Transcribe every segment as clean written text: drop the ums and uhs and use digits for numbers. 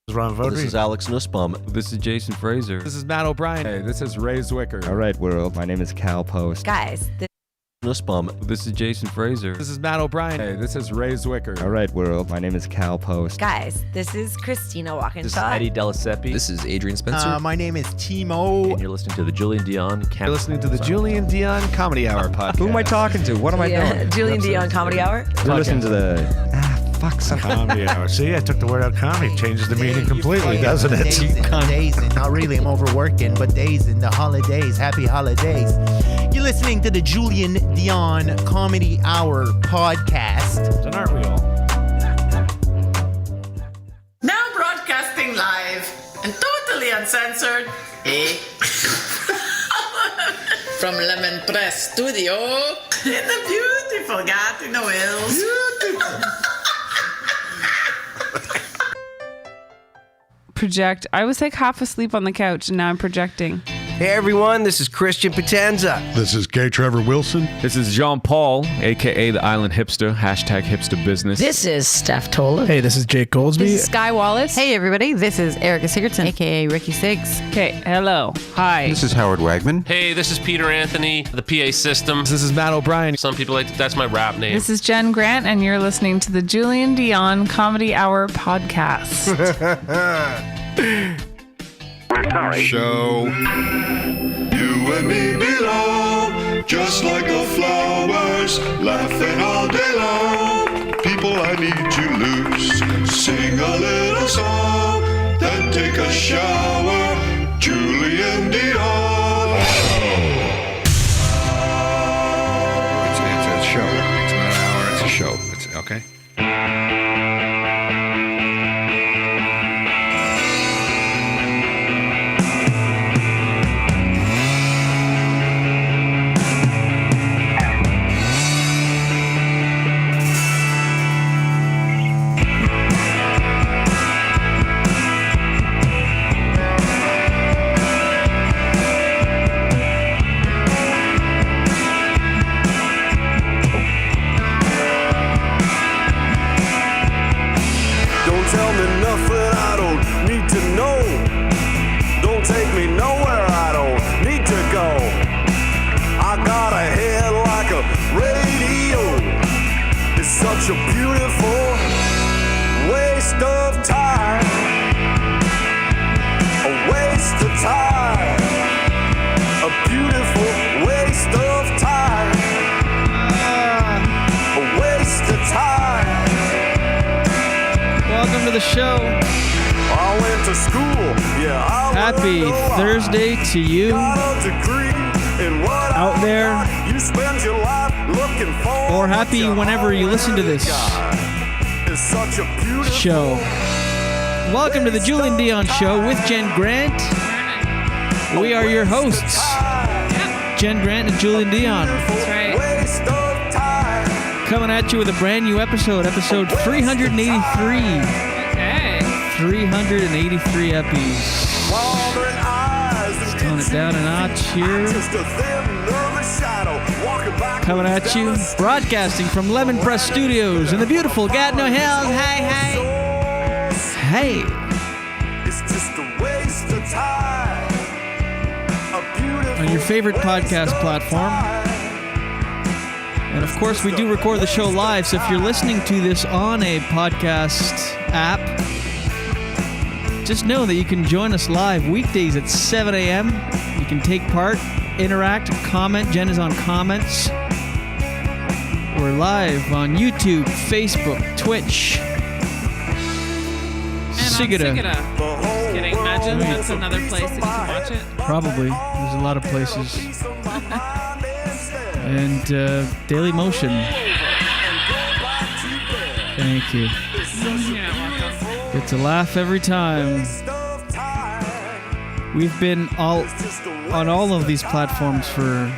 This is Alex Nussbaum. This is Jason Fraser. This is Matt O'Brien. Hey, this is Ray Zwicker. All right, world. My name is Cal Post. Guys, Nussbaum. This is Jason Fraser. This is Matt O'Brien. Hey, this is Ray Zwicker. All right, world. My name is Cal Post. guys, this is Christina Walkinshaw. This is Eddie Delaseppe. This is Adrian Spencer. My name is Timo. And you're listening to the Julian Dion You're listening to the Julian Dion Comedy Hour podcast. Who am I talking to? What am I doing? Julian Dion Comedy Hour. You're listening to the... some Comedy hour. See, I took the word out comedy. Changes the meaning completely, doesn't it? Days and not really, I'm overworking, but days in the holidays. Happy holidays. You're listening to the Julian Dion Comedy Hour podcast. And aren't we all? Now broadcasting live and totally uncensored, from Lemon Press Studio in the beautiful Gatineau Hills. Project. I was like half asleep on the couch and now I'm projecting. Hey everyone, this is Christian Potenza. This is K. Trevor Wilson. This is Jean Paul, a.k.a. the Island Hipster, hashtag hipster business. This is Steph Tola. Hey, this is Jake Goldsby. This is Sky Wallace. Hey everybody, this is Erica Sigurdsson, aka Ricky Siggs. Okay, hello. Hi. This is Howard Wagman. Hey, this is Peter Anthony, the PA system. This is Matt O'Brien. Some people that's my rap name. This is Jen Grant and you're listening to the Julian Dion Comedy Hour podcast. Show. You and me belong, just like the flowers, laughing all day long. People, I need you loose. Sing a little song, then take a shower. Julian Dion. It's a show. It's not an hour, it's a show. It's okay. Such a beautiful waste of time. A waste of time. A beautiful waste of time. A waste of time. Welcome to the show. I went to school. Yeah, happy Thursday to you out there. You spend your life looking for, or happy whenever you listen to this show. Welcome to the Julian Dion Show with Jen Grant. We are your hosts, Jen Grant and Julian Dion. That's right. Coming at you with a brand new episode 383. Okay. 383 eppies. Let's tone it down a notch here. Coming at you, broadcasting from Lemon Press Studios in the beautiful Gatineau Hills. Hey. It's just a waste of time. On your favorite podcast platform. And of course, we do record the show live, so if you're listening to this on a podcast app, just know that you can join us live weekdays at 7 a.m. You can take part, interact, comment. Jen is on comments. We're live on YouTube, Facebook, Twitch. Sigida. Just kidding. Imagine that's another place that you can watch it. Probably. There's a lot of places. And Daily Motion. Thank you. Get to laugh every time. We've been on all of these platforms for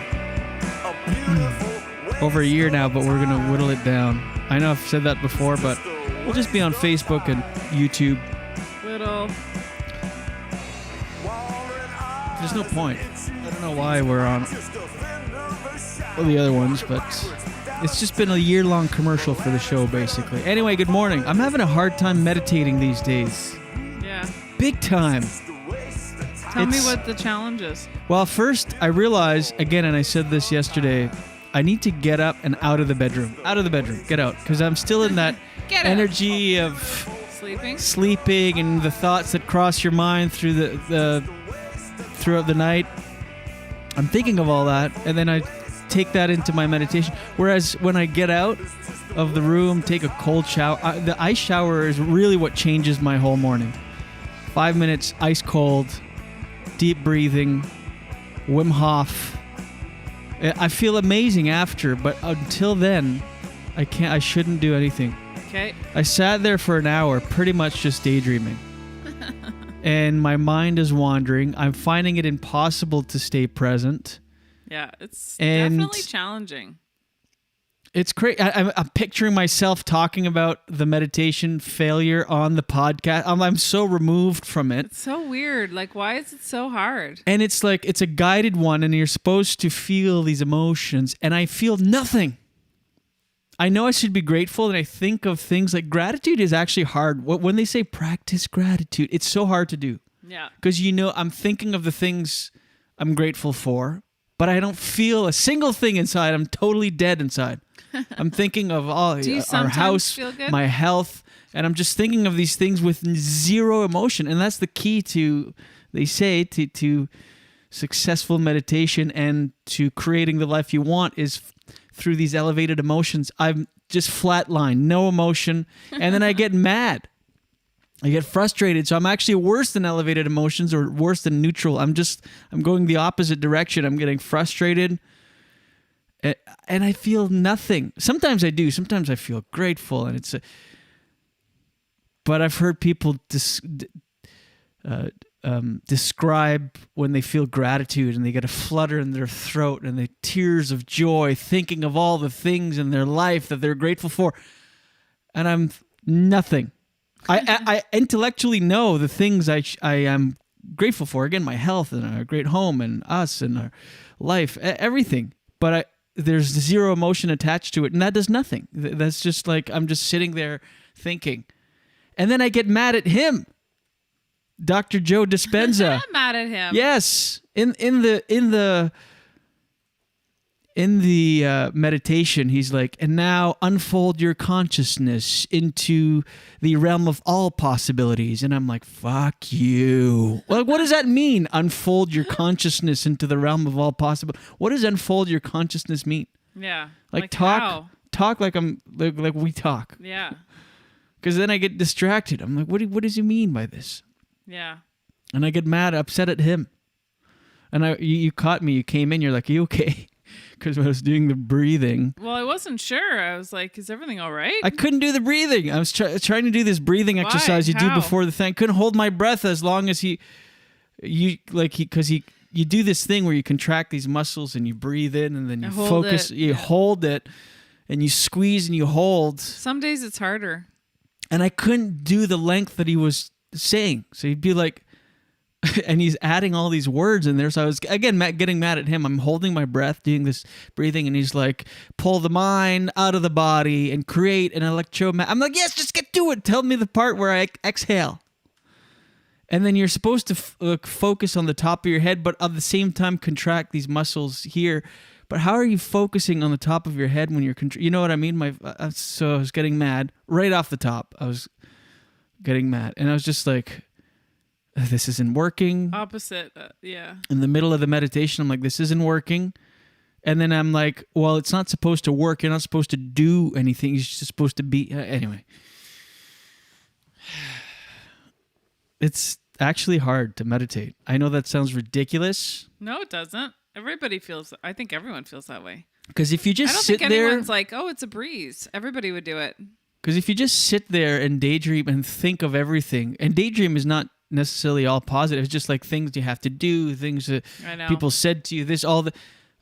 over a year now, but we're going to whittle it down. I know I've said that before, but we'll just be on Facebook and YouTube. Whittle. There's no point. I don't know why we're on the other ones, but it's just been a year-long commercial for the show, basically. Anyway, good morning. I'm having a hard time meditating these days. Yeah. big time. Tell me what the challenge is. Well, first I realized, again, and I said this yesterday, I need to get up and out of the bedroom. Out of the bedroom. Get out. Because I'm still in that energy of sleeping and the thoughts that cross your mind through throughout the night. I'm thinking of all that, and then I take that into my meditation. Whereas when I get out of the room, take a cold shower, the ice shower is really what changes my whole morning. 5 minutes, ice cold, deep breathing, Wim Hof. I feel amazing after, but until then, I shouldn't do anything. Okay. I sat there for an hour, pretty much just daydreaming. And my mind is wandering. I'm finding it impossible to stay present. Yeah, it's definitely challenging. It's great. I'm picturing myself talking about the meditation failure on the podcast. I'm so removed from it. It's so weird. Like, why is it so hard? And it's like, it's a guided one, and you're supposed to feel these emotions, and I feel nothing. I know I should be grateful, and I think of things like gratitude is actually hard. When they say practice gratitude, it's so hard to do. Yeah. Because, I'm thinking of the things I'm grateful for, but I don't feel a single thing inside. I'm totally dead inside. I'm thinking of our house, my health, and I'm just thinking of these things with zero emotion. And that's the key to, they say, to successful meditation and to creating the life you want is through these elevated emotions. I'm just flatline, no emotion, and then I get mad. I get frustrated. So I'm actually worse than elevated emotions or worse than neutral. I'm going the opposite direction. I'm getting frustrated. And I feel nothing. Sometimes I do. Sometimes I feel grateful, and but I've heard people describe when they feel gratitude and they get a flutter in their throat and the tears of joy, thinking of all the things in their life that they're grateful for, and I'm nothing. I intellectually know the things I am grateful for. Again, my health and our great home and us and our life, everything. But there's zero emotion attached to it, and that does nothing. That's just like I'm just sitting there thinking. And then I get mad at him, Dr. Joe Dispenza. I'm mad at him. Yes, in the meditation, he's like, and now unfold your consciousness into the realm of all possibilities. And I'm like, fuck you. Like, what does that mean? Unfold your consciousness into the realm of all possible. What does unfold your consciousness mean? Yeah. Like how? Talk like I'm like we talk. Yeah. Because then I get distracted. I'm like, what does he mean by this? Yeah. And I get mad, upset at him. And you caught me. You came in. You're like, are you okay? Because I was doing the breathing. Well, I wasn't sure. I was like, is everything all right? I couldn't do the breathing. I was trying to do this breathing exercise you do before the thing. I couldn't hold my breath as long as you do this thing where you contract these muscles and you breathe in and then you focus. You hold it and you squeeze and you hold. Some days it's harder. And I couldn't do the length that he was saying. So he'd be like, and he's adding all these words in there. So I was, again, getting mad at him. I'm holding my breath, doing this breathing, and he's like, pull the mind out of the body and create an electromagnet. I'm like, yes, just get to it. Tell me the part where I exhale. And then you're supposed to focus on the top of your head, but at the same time contract these muscles here. But how are you focusing on the top of your head when you're, you know what I mean? So I was getting mad right off the top. I was getting mad, and I was just like, this isn't working. Opposite, yeah. In the middle of the meditation, I'm like, this isn't working. And then I'm like, well, it's not supposed to work. You're not supposed to do anything. You're just supposed to be. Anyway. It's actually hard to meditate. I know that sounds ridiculous. No, it doesn't. I think everyone feels that way. Because if you just sit there. I don't think anyone's like, oh, it's a breeze. Everybody would do it. Because if you just sit there and daydream and think of everything, and daydream is not necessarily all positive. It's just like things you have to do, things that people said to you,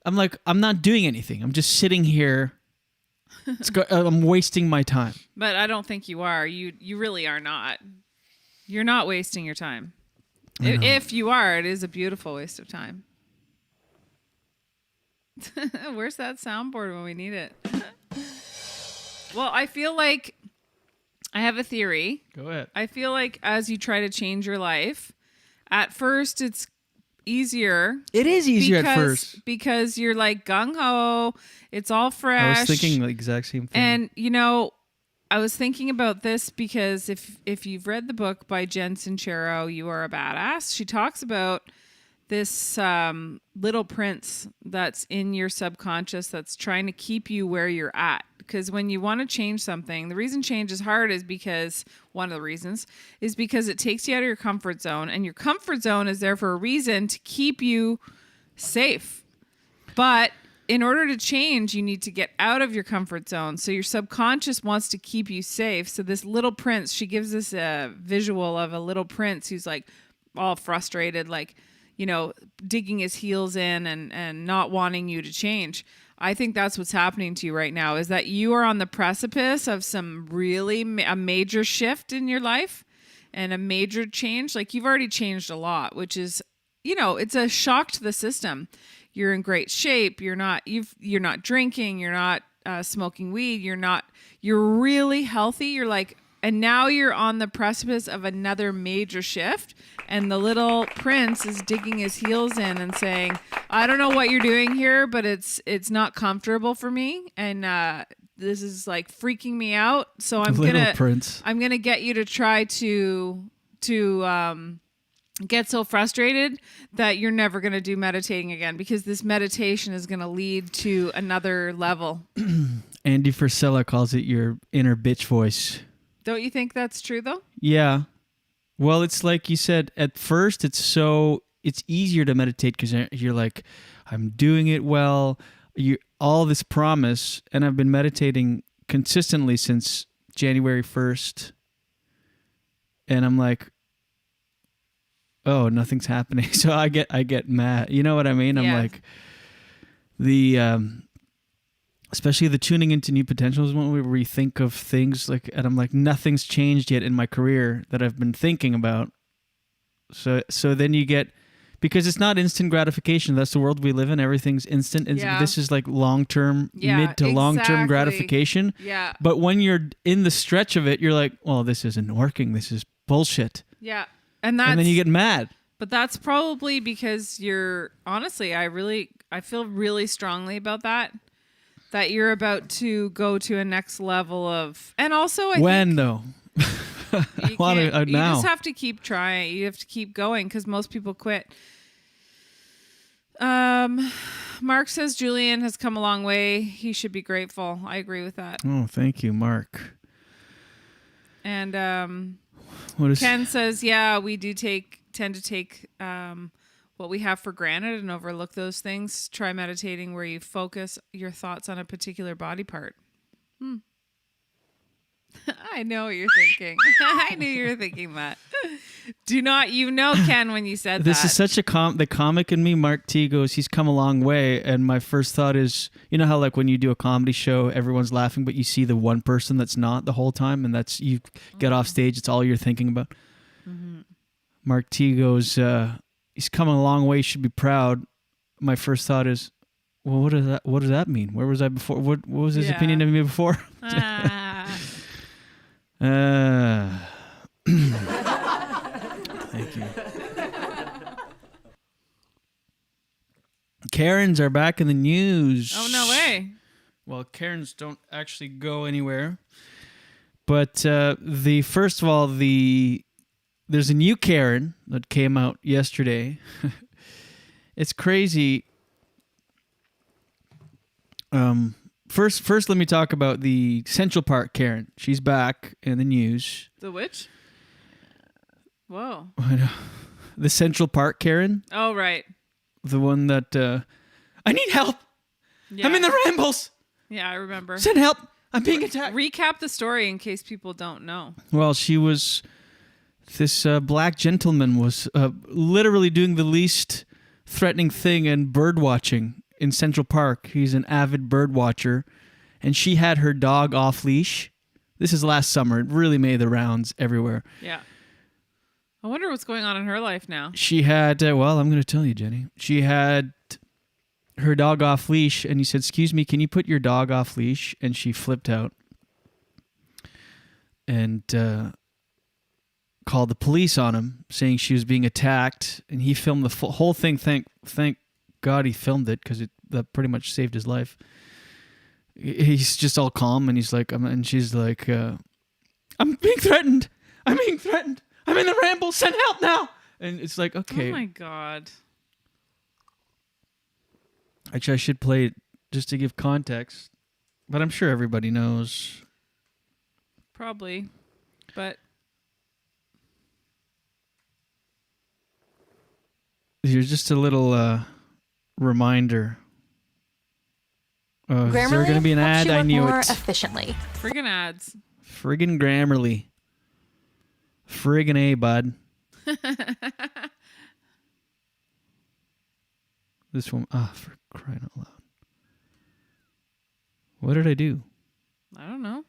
I'm like, I'm not doing anything. I'm just sitting here. I'm wasting my time. But I don't think you are. You really are not. You're not wasting your time. If you are, it is a beautiful waste of time. Where's that soundboard when we need it? Well, I feel like I have a theory. Go ahead. I feel like as you try to change your life, at first it's easier. It is easier at first. Because you're like gung-ho. It's all fresh. I was thinking the exact same thing. And, you know, I was thinking about this because if you've read the book by Jen Sincero, You Are a Badass, she talks about this little prince that's in your subconscious that's trying to keep you where you're at. Because when you want to change something, the reason change is hard is because, one of the reasons, is because it takes you out of your comfort zone. And your comfort zone is there for a reason to keep you safe. But in order to change, you need to get out of your comfort zone. So your subconscious wants to keep you safe. So this little prince, she gives us a visual of a little prince who's like all frustrated, like, you know, digging his heels in and not wanting you to change. I think that's what's happening to you right now, is that you are on the precipice of some really a major shift in your life and a major change. Like, you've already changed a lot, which is, you know, it's a shock to the system. You're in great shape. You're not drinking. You're not smoking weed. You're really healthy. You're like, and now you're on the precipice of another major shift. And the little prince is digging his heels in and saying, I don't know what you're doing here, but it's not comfortable for me. And this is like freaking me out. So I'm gonna get you to try to get so frustrated that you're never going to do meditating again, because this meditation is going to lead to another level. Andy Frisella calls it your inner bitch voice. Don't you think that's true, though? Yeah. Well, it's like you said, at first it's easier to meditate because you're like, I'm doing it well. All this promise, and I've been meditating consistently since January 1st. And I'm like, oh, nothing's happening. So I get mad. You know what I mean? I'm like, especially the tuning into new potentials when we rethink of things, like, and I'm like, nothing's changed yet in my career that I've been thinking about. So then you get, because it's not instant gratification. That's the world we live in. Everything's instant. This is like long-term, mid to long-term gratification. Yeah. But when you're in the stretch of it, you're like, well, this isn't working. This is bullshit. Yeah. And then you get mad. But that's probably because honestly, I feel really strongly about that you're about to go to a next level of, and also I think, though? I want to now. You just have to keep trying. You have to keep going, because most people quit. Mark says Julian has come a long way. He should be grateful. I agree with that. Oh, thank you, Mark. And Ken says, yeah, we do tend to take what we have for granted and overlook those things. Try meditating where you focus your thoughts on a particular body part. I know what you're thinking. I knew you were thinking that. Ken, when you said this that. This is such the comic in me, Mark T, goes, he's come a long way. And my first thought is, you know how like when you do a comedy show, everyone's laughing, but you see the one person that's not the whole time, and that's, you get off stage, it's all you're thinking about. Mm-hmm. Mark T goes, he's come a long way, should be proud. My first thought is, well, what does that mean? Where was I before? What was his opinion of me before? Thank you. Karens are back in the news. Oh, no way. Well, Karens don't actually go anywhere. But first of all, there's a new Karen that came out yesterday. It's crazy. First, let me talk about the Central Park Karen. She's back in the news. The which? Whoa. The Central Park Karen. Oh, right. The one that, I need help. Yeah. I'm in the rambles. Yeah, I remember. Send help. I'm being attacked. Recap the story in case people don't know. Well, this black gentleman was literally doing the least threatening thing in bird watching in Central Park. He's an avid bird watcher, and she had her dog off leash. This is last summer. It really made the rounds everywhere. Yeah. I wonder what's going on in her life now. She had, well, I'm going to tell you, Jenny. She had her dog off leash, and he said, excuse me, can you put your dog off leash? And she flipped out. and called the police on him, saying she was being attacked, and he filmed the whole thing. Thank God he filmed it, because that pretty much saved his life. He's just all calm, and he's like, and she's like, I'm being threatened. I'm being threatened. I'm in the ramble. Send help now. And it's like, okay. Oh my God. Actually, I should play it just to give context, but I'm sure everybody knows. Probably. But here's just a little reminder. Is there going to be an ad? I knew it. Efficiently. Friggin' ads. Friggin' Grammarly. Friggin' A, bud. This one. For crying out loud. What did I do? I don't know.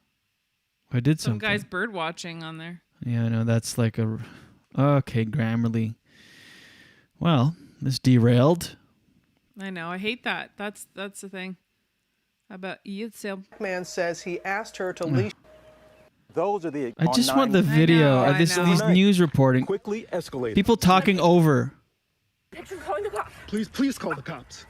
I did Some something. guy's bird watching on there. Yeah, I know. That's like a... Okay, Grammarly. Well, this derailed. I know. I hate that. That's the thing. How about you? Man says he asked her to leash. Those are the. I just want the video. I know. These news reporting. Quickly escalated. People talking over. Please call the cops.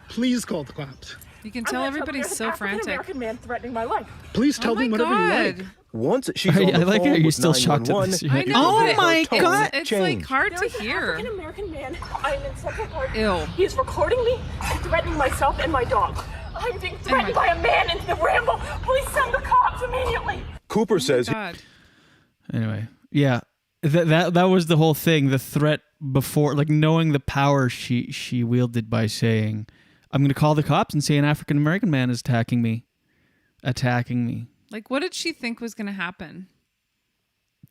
Please call the cops. You can tell everybody's so frantic. African-American man threatening my life. Please tell them whatever you like. Once she's I on the like phone how you're with still shocked at this. 911, I know. Oh but my it's- God. It's like Change. hard to hear. African-American man. I'm in Central Park. Ew. He is recording me and threatening myself and my dog. I'm being threatened by a man into the ramble. Please send the cops immediately. Cooper says. God. Anyway, yeah, that was the whole thing. The threat before, like knowing the power she wielded by saying, "I'm going to call the cops and say an African American man is attacking me." Like, what did she think was going to happen?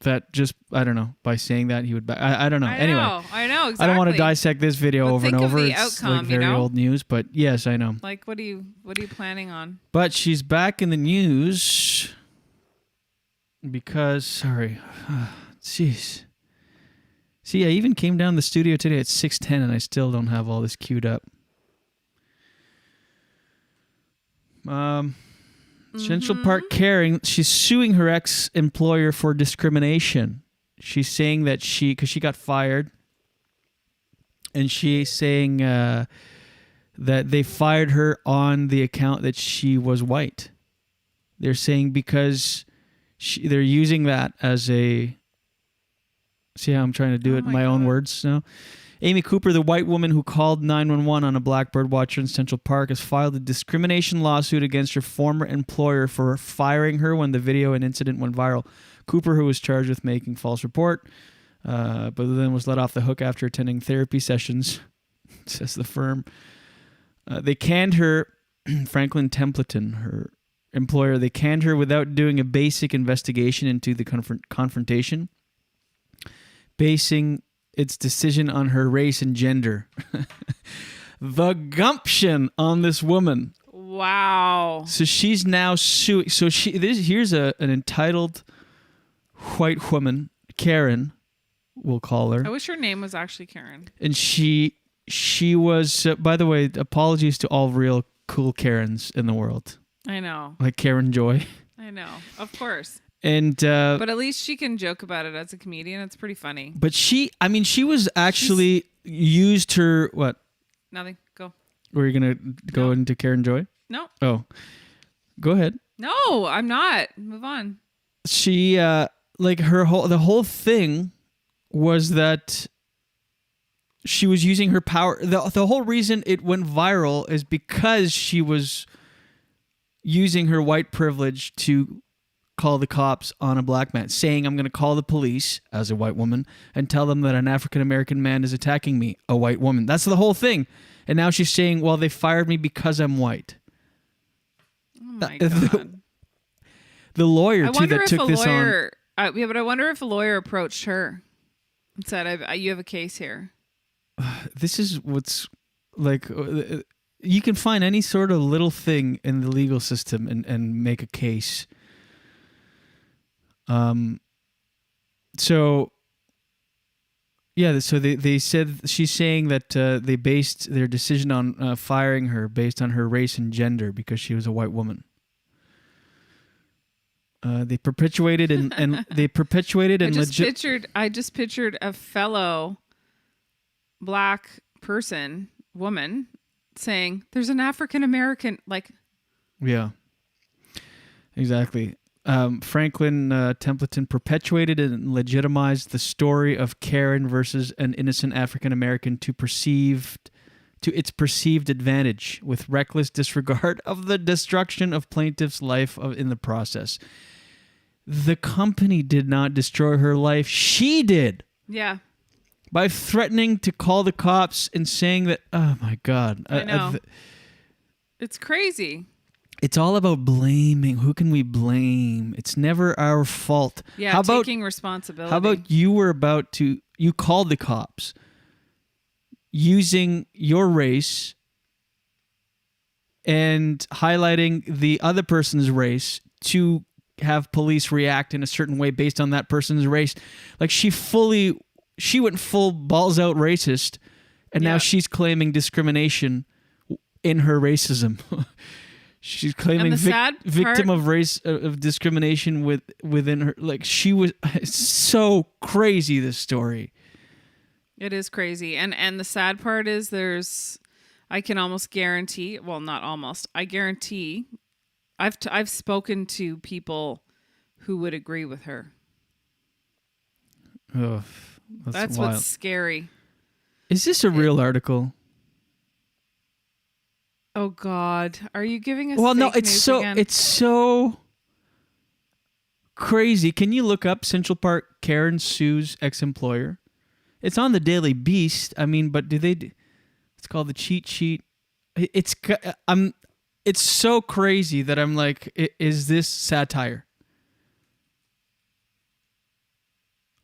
That just, I don't know. By saying that, he would. I don't know. I Anyway, know exactly. I don't want to dissect this video But over and think of over. the It's outcome, like very you know? old news, but yes, I know. Like, what are you planning on? But she's back in the news because, sorry, jeez. See, I even came down the studio today at 6:10, and I still don't have all this queued up. Central Park Caring, she's suing her ex-employer for discrimination. She's saying that because she got fired, and she's saying that they fired her on the account that she was white. They're saying because they're using that as a... See how I'm trying to do it in my own words now? Amy Cooper, the white woman who called 911 on a black bird watcher in Central Park, has filed a discrimination lawsuit against her former employer for firing her when the video and incident went viral. Cooper, who was charged with making false report, but then was let off the hook after attending therapy sessions, says the firm. They canned her, Franklin Templeton, her employer, they canned her without doing a basic investigation into the confrontation, basing its decision on her race and gender. The gumption on this woman. Wow. So she's now suing. So here's an entitled white woman, Karen, we'll call her. I wish her name was actually Karen. And she was, by the way, apologies to all real cool Karens in the world. I know. Like Karen Joy. I know. Of course. And but at least she can joke about it as a comedian. It's pretty funny. But she was actually used her, what? Nothing. Go. Were you going to go into Karen Joy? No. Oh. Go ahead. No, I'm not. Move on. She, the whole thing was that she was using her power. The whole reason it went viral is because she was using her white privilege to call the cops on a black man, saying, I'm going to call the police as a white woman and tell them that an African-American man is attacking me, a white woman. That's the whole thing. And now she's saying, well, they fired me because I'm white. Oh my God. The lawyer, too, that took this on. Yeah, but I wonder if a lawyer approached her and said, you have a case here. This is what's like... you can find any sort of little thing in the legal system and make a case. So they said she's saying that they based their decision on firing her based on her race and gender because she was a white woman. They perpetuated and they perpetuated and I just pictured a fellow black woman saying, "There's an African American," like. Yeah. Exactly. Franklin Templeton perpetuated and legitimized the story of Karen versus an innocent African American to its perceived advantage, with reckless disregard of the destruction of plaintiff's life in the process. The company did not destroy her life; she did. Yeah. By threatening to call the cops and saying that, oh my God, I know. It's crazy. It's all about blaming. Who can we blame? It's never our fault. Yeah, taking responsibility. How about you called the cops using your race and highlighting the other person's race to have police react in a certain way based on that person's race. Like she went full balls out racist, and now she's claiming discrimination in her racism. She's claiming victim of race of discrimination within her. Like she was so crazy. This story. It is crazy, and the sad part is I can almost guarantee. Well, not almost. I guarantee. I've spoken to people who would agree with her. Oh, that's wild. What's scary. Is this a real article? Oh God, are you giving us? Well, no, again? It's so crazy. Can you look up Central Park Karen sues ex-employer? It's on the Daily Beast. I mean, but it's called the cheat sheet. It's so crazy that I'm like, is this satire?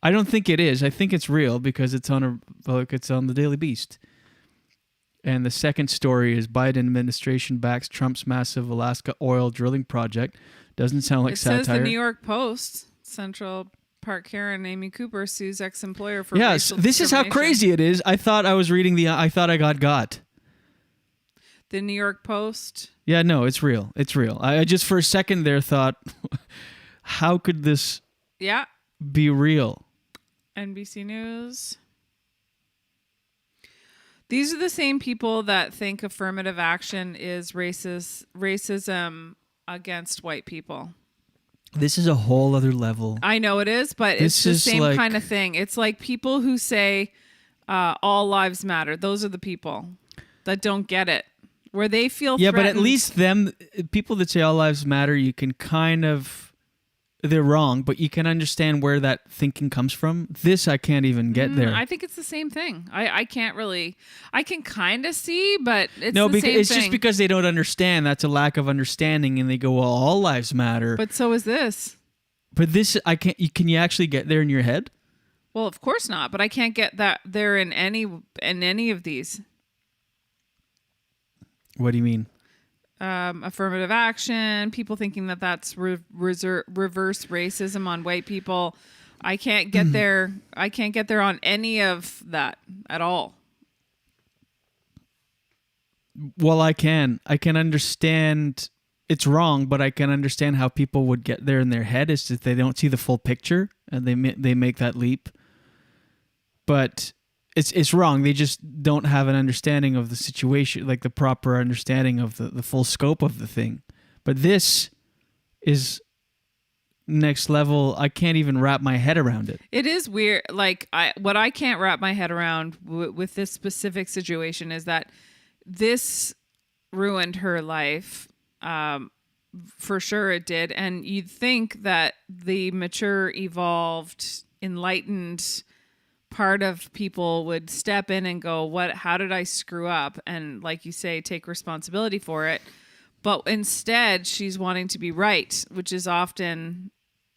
I don't think it is. I think it's real because it's on the Daily Beast. And the second story is Biden administration backs Trump's massive Alaska oil drilling project. Doesn't sound like satire. It says the New York Post, Central Park Karen Amy Cooper sues ex-employer for yes, racial this is how crazy it is. I thought I was reading I thought I got. The New York Post. Yeah, no, it's real. It's real. I just for a second there thought, how could this be real? NBC News. These are the same people that think affirmative action is racism against white people. This is a whole other level. I know it is, but it's the same kind of thing. It's like people who say all lives matter. Those are the people that don't get it, where they feel threatened. But at least people that say all lives matter, you can kind of... They're wrong, but you can understand where that thinking comes from. This, I can't even get there. I think it's the same thing. I can't really... I can kind of see, but it's no, the because same it's thing. just because they don't understand. That's a lack of understanding, and they go, well, all lives matter. But so is this. But this, I can't... Can you actually get there in your head? Well, of course not, but I can't get that there in any of these. What do you mean? Affirmative action, people thinking that that's reverse racism on white people. I can't get there. I can't get there on any of that at all. Well, I can understand it's wrong, but I can understand how people would get there in their head. It's just they don't see the full picture and they make that leap. But it's wrong. They just don't have an understanding of the situation, like the proper understanding of the full scope of the thing. But this is next level. I can't even wrap my head around it. It is weird. Like what I can't wrap my head around with this specific situation is that this ruined her life. For sure it did. And you'd think that the mature, evolved, enlightened part of people would step in and go, how did I screw up? And like you say, take responsibility for it. But instead she's wanting to be right, which is often,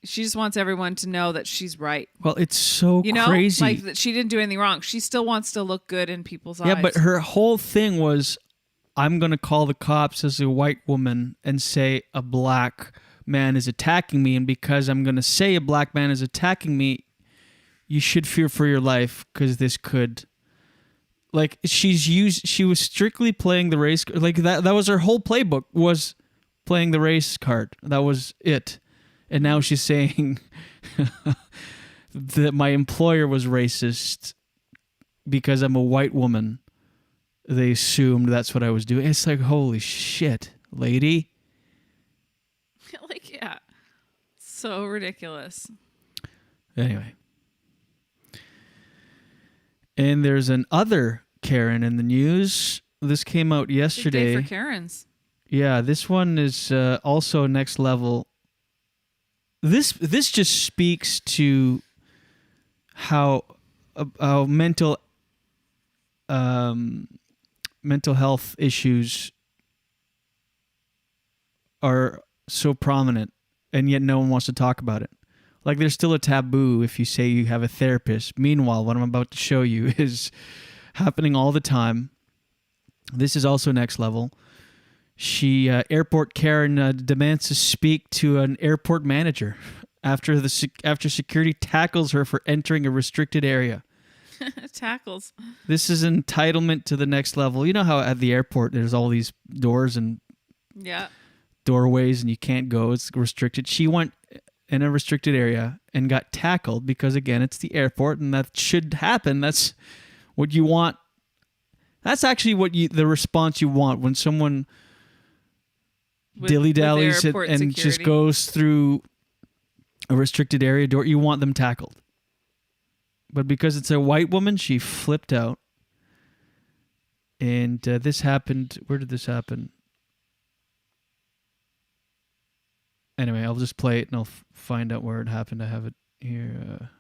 she just wants everyone to know that she's right. Well, it's so crazy. Like that she didn't do anything wrong. She still wants to look good in people's eyes. Yeah, but her whole thing was, I'm going to call the cops as a white woman and say a black man is attacking me. And because I'm going to say a black man is attacking me, you should fear for your life because this could... Like, she was strictly playing the race... Like, that was her whole playbook, was playing the race card. That was it. And now she's saying that my employer was racist because I'm a white woman. They assumed that's what I was doing. It's like, holy shit, lady. Like, yeah. So ridiculous. Anyway. And there's an other Karen in the news. This came out yesterday. Big day for Karens. Yeah, this one is also next level. This just speaks to how mental health issues are so prominent, and yet no one wants to talk about it. Like, there's still a taboo if you say you have a therapist. Meanwhile, what I'm about to show you is happening all the time. This is also next level. Airport Karen demands to speak to an airport manager after security tackles her for entering a restricted area. Tackles. This is entitlement to the next level. You know how at the airport there's all these doors and doorways and you can't go. It's restricted. She went in a restricted area and got tackled because, again, it's the airport and that should happen. That's what you want. That's actually the response you want when someone dilly-dallies and just goes through a restricted area door. You want them tackled. But because it's a white woman, she flipped out. And this happened... Where did this happen? Anyway, I'll just play it and I'll find out where it happened. I have it here.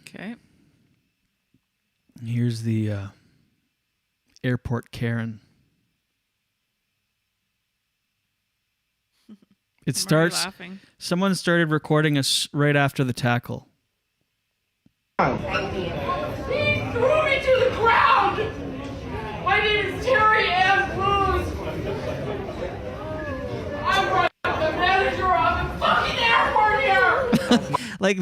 Okay. Here's the airport Karen. It starts. Someone started recording us right after the tackle. He threw me to the ground! My name is Terry Ann Blues! I'm the manager of the fucking airport here! Like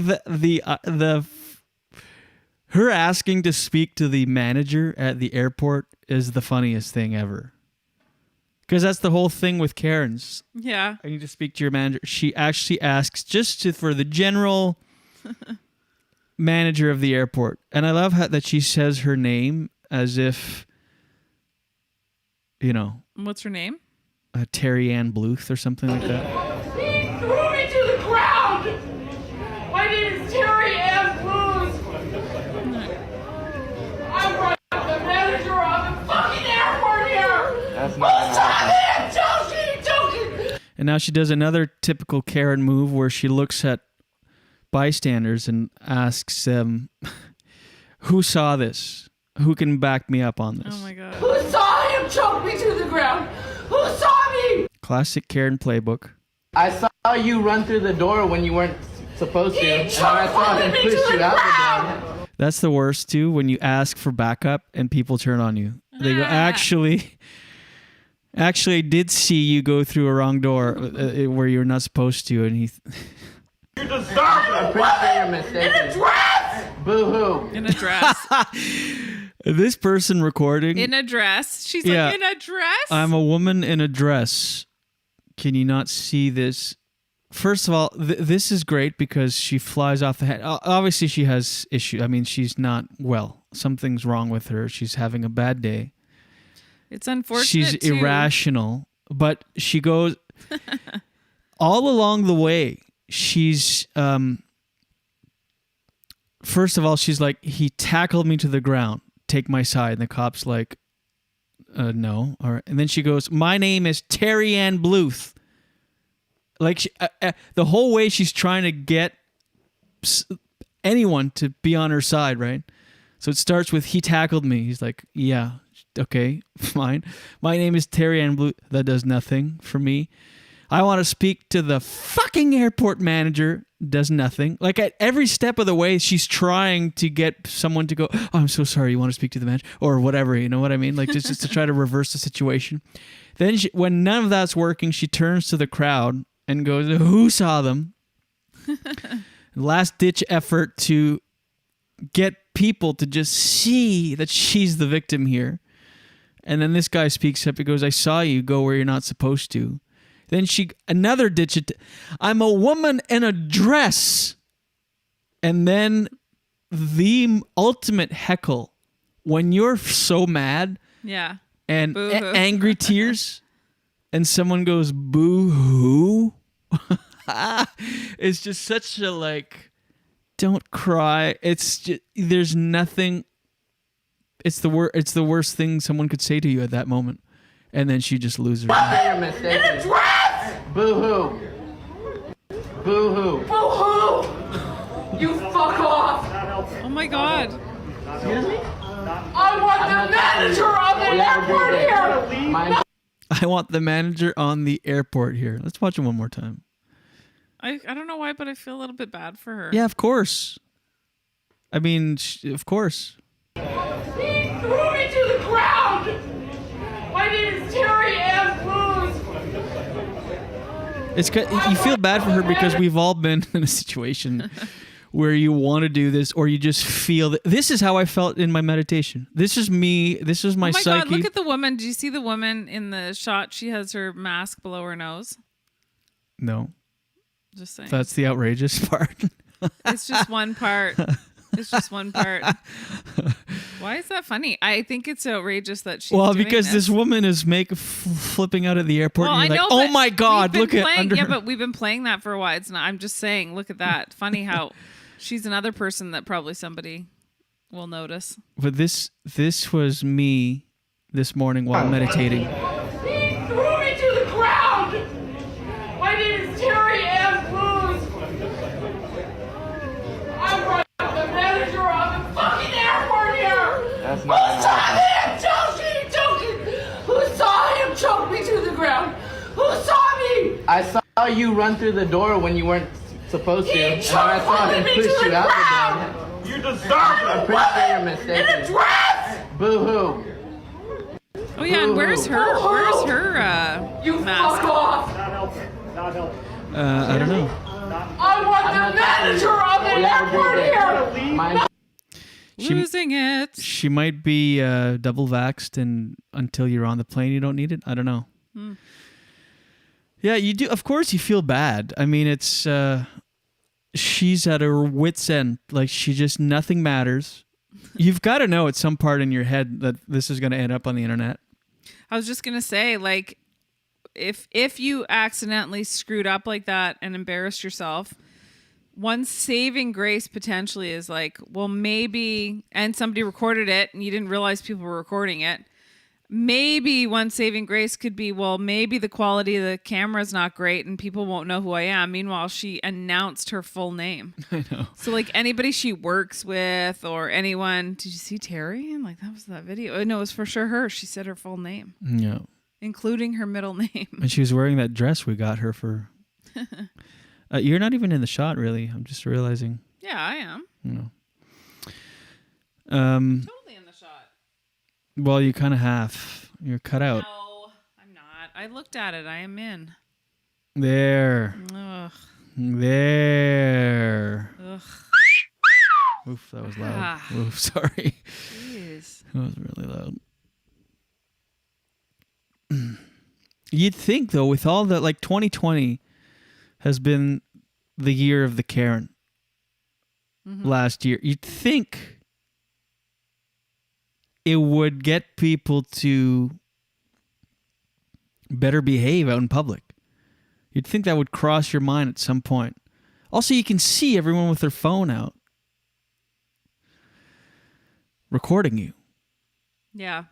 her asking to speak to the manager at the airport is the funniest thing ever. Because that's the whole thing with Karens. Yeah. I need to speak to your manager. She actually asks for the general manager of the airport. And I love that she says her name as if, What's her name? Terry Ann Bluth or something like that. He threw me to the ground! My name is Terry Ann Blues! I'm the manager of the fucking airport here! That's not gonna happen. And now she does another typical Karen move where she looks at bystanders and asks them, who saw this? Who can back me up on this? Oh my God. Who saw him choke me to the ground? Who saw me? Classic Karen playbook. I saw you run through the door when you weren't supposed to. He And I saw him push you out the door. That's the worst too, when you ask for backup and people turn on you. They go, actually, I did see you go through a wrong door where you're not supposed to. And he... You deserve it! I'm pretty sure you're mistaken. In a dress! Boo-hoo. In a dress. This person recording... In a dress. She's like, in a dress? I'm a woman in a dress. Can you not see this? First of all, this is great because she flies off the head. Obviously, she has issues. I mean, she's not well. Something's wrong with her. She's having a bad day. It's unfortunate, she's irrational, but she goes... all along the way, she's... first of all, she's like, he tackled me to the ground. Take my side. And the cop's like, no. All right. And then she goes, my name is Terry Ann Bluth. Like, the whole way she's trying to get anyone to be on her side, right? So it starts with, he tackled me. He's like, yeah, okay, fine. My name is Terry Ann Bluth. That does nothing for me. I want to speak to the fucking airport manager. Does nothing. Like, at every step of the way, she's trying to get someone to go, oh, I'm so sorry, you want to speak to the manager? Or whatever, you know what I mean? Like, just to try to reverse the situation. Then, when none of that's working, she turns to the crowd and goes, who saw them? Last-ditch effort to get people to just see that she's the victim here. And then this guy speaks up. He goes, I saw you go where you're not supposed to. Then another ditch it. I'm a woman in a dress. And then the ultimate heckle when you're so mad. Yeah. And angry tears. And someone goes, boo-hoo. It's just such a like, don't cry. It's just, there's nothing. It's the worst thing someone could say to you at that moment. And then she just loses her mind. You're mistaken. Boo-hoo. Boo-hoo. Boo-hoo! You fuck off! Oh my God. Excuse me? I want the manager on the airport here! I want the manager on the airport here. Let's watch it one more time. I don't know why, but I feel a little bit bad for her. Yeah, of course. I mean, of course. He threw me to the ground! My name is Terry Ann Blues! You feel bad for her because we've all been in a situation where you want to do this, or you just feel that. This is how I felt in my meditation. This is me. This is my psyche. Oh my God, look at the woman. Do you see the woman in the shot? She has her mask below her nose. No. Just saying. That's the outrageous part. It's just one part. It's just one part. Why is that funny? I think it's outrageous that she's doing because this woman is flipping out at the airport, well, and you're I like, know, oh my God, look at under. Yeah, but we've been playing that for a while. It's not. I'm just saying, look at that. Funny how she's another person that probably somebody will notice. But this was me this morning while meditating. He threw me to the ground! My name is Terry Ann Blues! I'm right the manager on the fucking airport here! That's not Who saw him choking? Who saw him choke me to the ground? Who saw me? I saw you run through the door when you weren't supposed to. He And then I saw him me to push the you out ground! the door. You deserve I'm pretty sure you're in mistaken. a dress! Boo-hoo. Oh yeah, and where's her? Where's her You mask? fuck off! I don't know. I want the manager on the airport here! Losing it. She might be double vaxxed, and until you're on the plane, you don't need it. I don't know. Yeah, you do. Of course, you feel bad. I mean, it's she's at her wit's end. Like nothing matters. You've got to know at some part in your head that this is going to end up on the internet. I was just gonna say, like, if you accidentally screwed up like that and embarrassed yourself, one saving grace potentially is like, well, maybe, and somebody recorded it and you didn't realize people were recording it. Maybe one saving grace could be, well, maybe the quality of the camera is not great and people won't know who I am. Meanwhile, she announced her full name. I know. So like anybody she works with or anyone, did you see Terry? And like, that was that video. No, it was for sure her. She said her full name. Yeah. Including her middle name. And she was wearing that dress we got her for. You're not even in the shot, really. I'm just realizing. Yeah, I am. No. Totally in the shot. Well, you kind of have. You're cut out. No, I'm not. I looked at it. I am in. There. Ugh. There. Ugh. Oof, that was loud. Oof, sorry. Jeez. That was really loud. You'd think, though, with all the, like, 2020 has been the year of the Karen last year. You'd think it would get people to better behave out in public. You'd think that would cross your mind at some point. Also, you can see everyone with their phone out recording you. Yeah.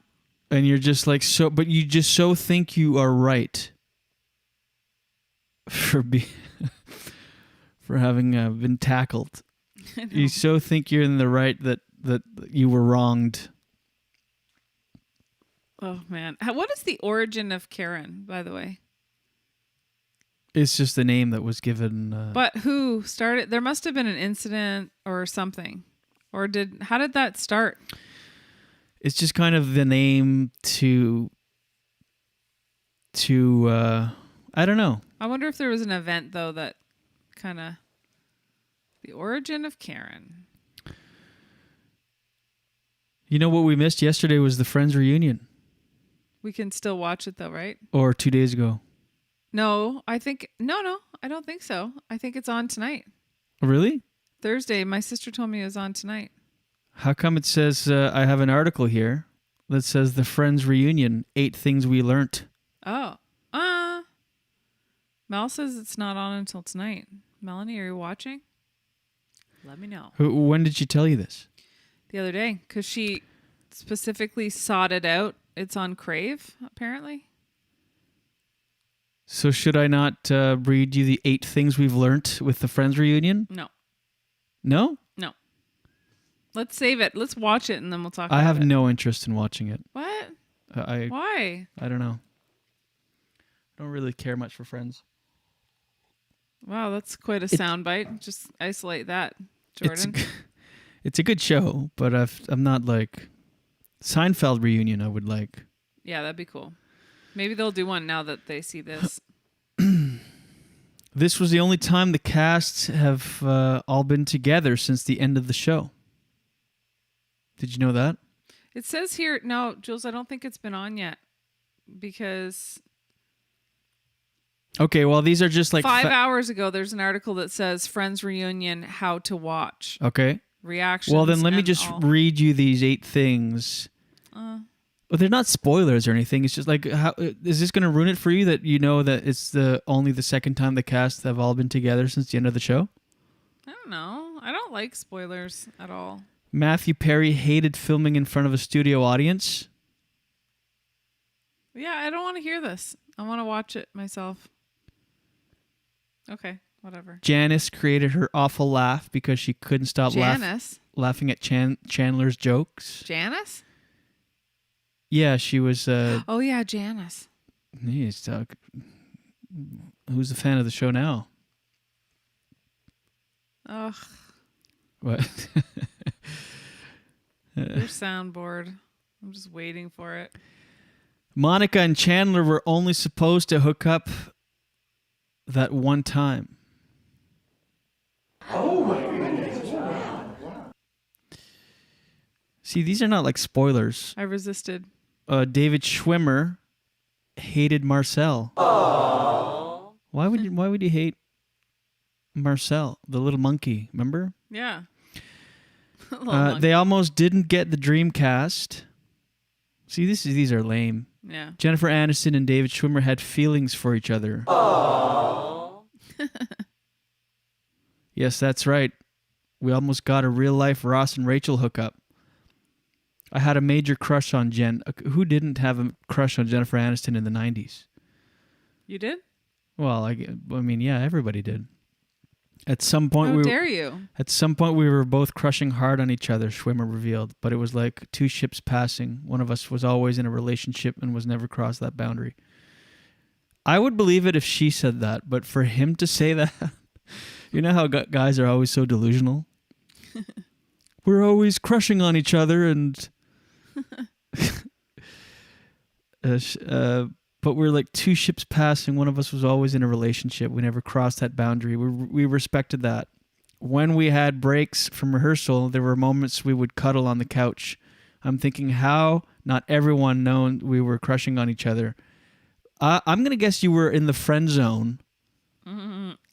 And you're just like, but you just so think you are right for having been tackled. You so think you're in the right that you were wronged. Oh, man. What is the origin of Karen, by the way? It's just the name that was given. But who started? There must have been an incident or something. Or how did that start? It's just kind of the name to I don't know. I wonder if there was an event, though, that kind of... The origin of Karen. You know what we missed yesterday was the Friends reunion. We can still watch it, though, right? Or 2 days ago. No, I think no, I don't think so. I think it's on tonight. Really? Thursday. My sister told me it was on tonight. How come it says, I have an article here that says the Friends reunion, 8 things we learnt. Oh. Mel says it's not on until tonight. Melanie, are you watching? Let me know. When did she tell you this? The other day, because she specifically sought it out. It's on Crave, apparently. So should I not read you the 8 things we've learnt with the Friends reunion? No. No? No. Let's save it. Let's watch it and then we'll talk about it. I have no interest in watching it. What? Why? I don't know. I don't really care much for Friends. Wow, that's quite a soundbite. Just isolate that, Jordan. It's a good show, but I'm not like... Seinfeld reunion I would like. Yeah, that'd be cool. Maybe they'll do one now that they see this. This was the only time the casts have all been together since the end of the show. Did you know that? It says here, no, Jules, I don't think it's been on yet because... Okay, well, these are just like... 5 hours ago, there's an article that says Friends Reunion, How to Watch. Okay. Reactions. Well, then let me just read you these 8 things. Well, they're not spoilers or anything. It's just like, how is this going to ruin it for you that you know that it's only the second time the cast have all been together since the end of the show? I don't know. I don't like spoilers at all. Matthew Perry hated filming in front of a studio audience. Yeah, I don't want to hear this. I want to watch it myself. Okay, whatever. Janice created her awful laugh because she couldn't stop laughing at Chandler's jokes. Janice? Yeah, she was... oh, yeah, Janice. Who's a fan of the show now? Ugh. What? Your soundboard. I'm just waiting for it. Monica and Chandler were only supposed to hook up that one time. See, these are not like spoilers. I resisted. David Schwimmer hated Marcel. Aww. Why would you hate Marcel, the little monkey? Remember? Yeah. They almost didn't get the Dreamcast. See, these are lame. Yeah. Jennifer Aniston and David Schwimmer had feelings for each other. Aww. Yes, that's right. We almost got a real-life Ross and Rachel hookup. I had a major crush on Jen. Who didn't have a crush on Jennifer Aniston in the 90s? You did? Well, I mean, yeah, everybody did. At some point, How dare you? At some point, we were both crushing hard on each other, Schwimmer revealed. But it was like 2 ships passing. One of us was always in a relationship and was never crossed that boundary. I would believe it if she said that, but for him to say that, you know how guys are always so delusional? We're always crushing on each other and... but we're like 2 ships passing. One of us was always in a relationship. We never crossed that boundary. We respected that. When we had breaks from rehearsal, there were moments we would cuddle on the couch. I'm thinking how not everyone known we were crushing on each other. I'm going to guess you were in the friend zone.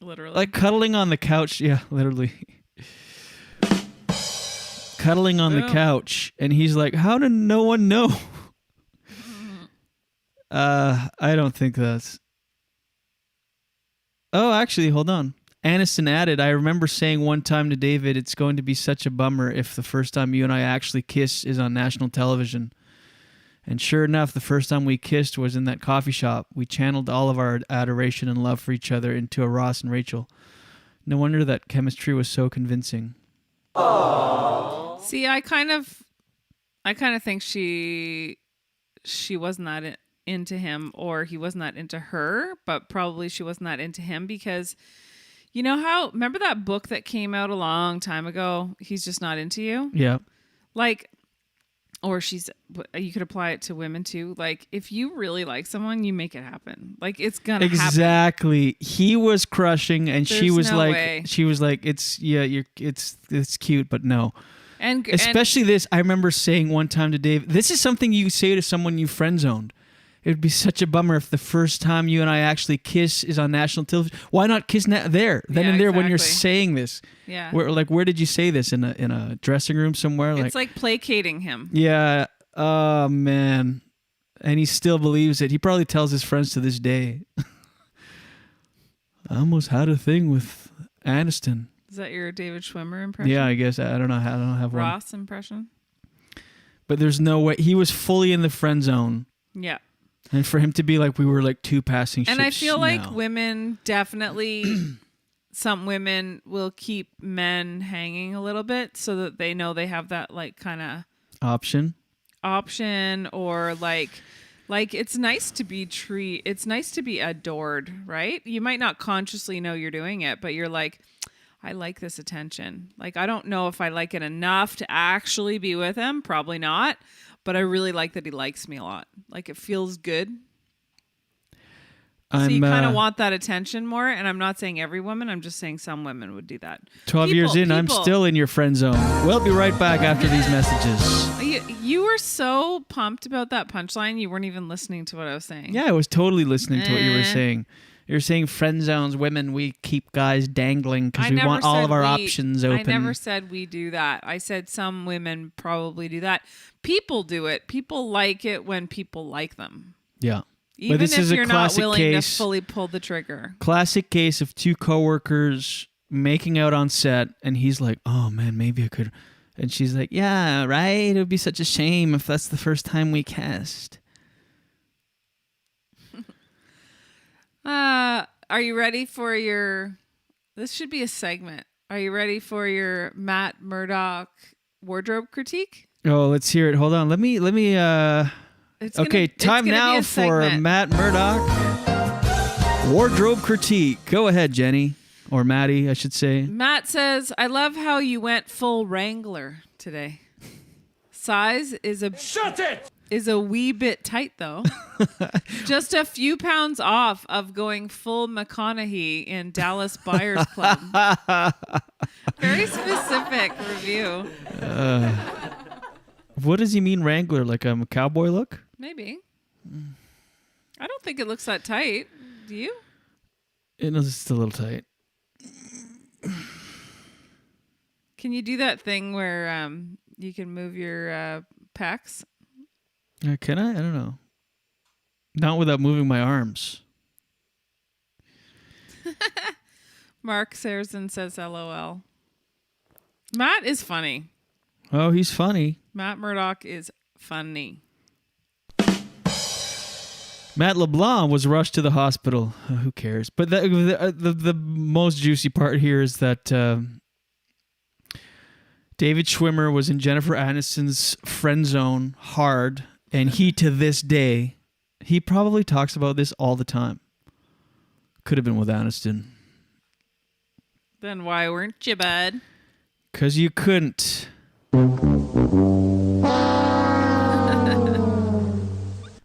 Literally. Like cuddling on the couch. Yeah, literally. Cuddling on the couch, and he's like, how did no one know? I don't think that's... Oh, actually, hold on. Aniston added, I remember saying one time to David, it's going to be such a bummer if the first time you and I actually kiss is on national television. And sure enough, the first time we kissed was in that coffee shop. We channeled all of our adoration and love for each other into a Ross and Rachel. No wonder that chemistry was so convincing. See, I kind of think she wasn't that into him, or he wasn't that into her, but probably she wasn't that into him because you know how, remember that book that came out a long time ago, He's Just Not Into You? Yeah. Like, or you could apply it to women too. Like, if you really like someone, you make it happen. Like, it's gonna happen. Exactly. He was crushing, and There's she was no like, way. it's cute, but no. And especially this, I remember saying one time to Dave, this is something you say to someone you friend zoned. It would be such a bummer if the first time you and I actually kiss is on national television. Why not kiss there? Then Yeah, and there when you're exactly. saying this. Yeah. Where did you say this? In a dressing room somewhere? It's like placating him. Yeah. Oh, man. And he still believes it. He probably tells his friends to this day. I almost had a thing with Aniston. Is that your David Schwimmer impression? Yeah, I guess. I don't know. I don't have one. Ross impression? But there's no way. He was fully in the friend zone. Yeah. And for him to be like, we were like two passing ships. And I feel like no. women definitely, some women will keep men hanging a little bit so that they know they have that like kind of option, or like it's nice to be it's nice to be adored, right? You might not consciously know you're doing it, but you're like, I like this attention. Like, I don't know if I like it enough to actually be with him. Probably not. But I really like that he likes me a lot. Like, it feels good. So you kind of want that attention more. And I'm not saying every woman. I'm just saying some women would do that. 12 years in, I'm still in your friend zone. We'll be right back after these messages. You were so pumped about that punchline, you weren't even listening to what I was saying. Yeah, I was totally listening to what you were saying. You're saying friend zones, women, we keep guys dangling because we want all of our options open. I never said we do that. I said some women probably do that. People do it. People like it when people like them. Yeah. Even but this if is you're a not classic willing case, to fully pull the trigger. Classic case of two coworkers making out on set, and he's like, oh man, maybe I could. And she's like, yeah, right? It would be such a shame if that's the first time we cast. Are you ready for your... This should be a segment. Are you ready for your Matt Murdock wardrobe critique? Oh, let's hear it. Hold on. Let me okay, time now for Matt Murdock wardrobe critique. Go ahead, Jenny. Or Maddie, I should say. Matt says, I love how you went full Wrangler today. Size is a wee bit tight, though. Just a few pounds off of going full McConaughey in Dallas Buyers Club. Very specific review. What does he mean Wrangler? Like a cowboy look? Maybe. I don't think it looks that tight. Do you? It's just a little tight. Can you do that thing where you can move your pecs? Can I? I don't know. Not without moving my arms. Mark Saracen says LOL. Matt is funny. Oh, he's funny. Matt Murdock is funny. Matt LeBlanc was rushed to the hospital. Who cares? But the most juicy part here is that David Schwimmer was in Jennifer Aniston's friend zone hard, and he, to this day, he probably talks about this all the time. Could have been with Aniston. Then why weren't you, bud? 'Cause you couldn't.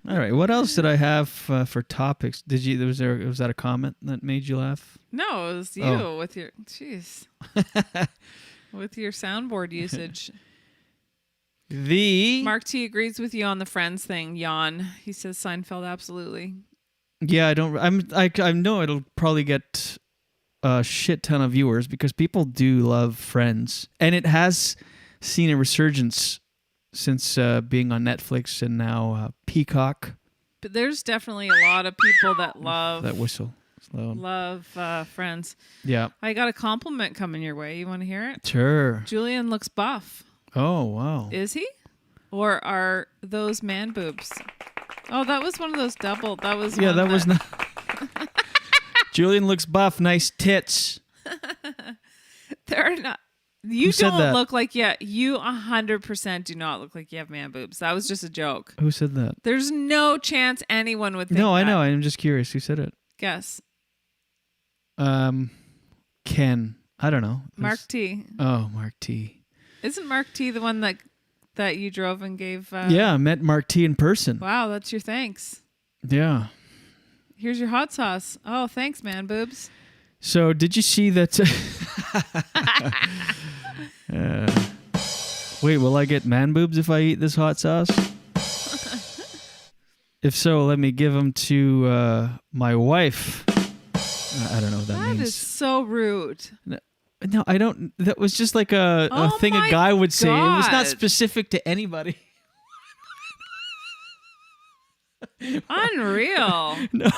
All right. What else did I have for topics? Was that a comment that made you laugh? No, it was you with your with your soundboard usage. Mark T agrees with you on the Friends thing. Yawn. He says Seinfeld absolutely. Yeah, I know it'll probably get a shit ton of viewers because people do love Friends, and it has seen a resurgence since being on Netflix and now Peacock. But there's definitely a lot of people that love that whistle. Love Friends. Yeah. I got a compliment coming your way. You want to hear it? Sure. Julian looks buff. Oh, wow. Is he? Or are those man boobs? Oh, that was one of those double. That was yeah. That was not. Julian looks buff. Nice tits. They're not. You don't look like you 100% do not look like you have man boobs. That was just a joke. Who said that? There's no chance anyone would think No, I that. know. I'm just curious. Who said it? Guess. Ken. I don't know. Mark T. Oh, Mark T. Isn't Mark T the one that you drove and gave? Yeah, I met Mark T in person. Wow, that's your thanks. Yeah. Here's your hot sauce. Oh, thanks, man boobs. So, did you see that? Wait, will I get man boobs if I eat this hot sauce? If so, let me give them to my wife. I don't know what that means. That is so rude. No, I don't. That was just like a thing a guy would say. It was not specific to anybody. Unreal. No.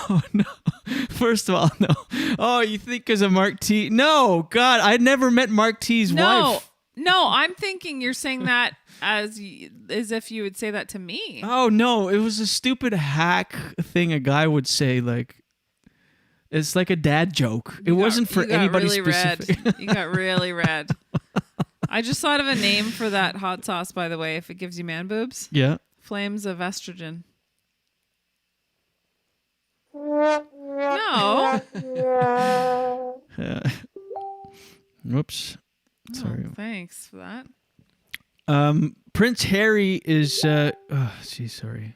First of all, no. Oh, you think because of Mark T? No, God, I never met Mark T's wife. No, I'm thinking you're saying that as if you would say that to me. Oh no, it was a stupid hack thing a guy would say. Like, it's like a dad joke. It wasn't for anybody really specific. Red. You got really red. I just thought of a name for that hot sauce, by the way, if it gives you man boobs. Yeah. Flames of estrogen. No. Whoops. Sorry. Oh, thanks for that. Prince Harry is. Sorry.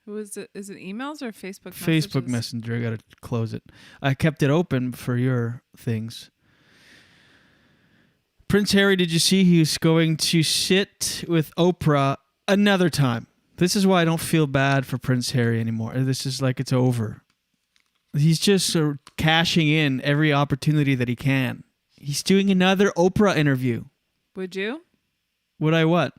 Who is it? Is it emails or Facebook messages? Facebook Messenger. I gotta close it. I kept it open for your things. Prince Harry, did you see he was going to sit with Oprah another time? This is why I don't feel bad for Prince Harry anymore. This is like it's over. He's just cashing in every opportunity that he can. He's doing another Oprah interview. Would you? Would I what?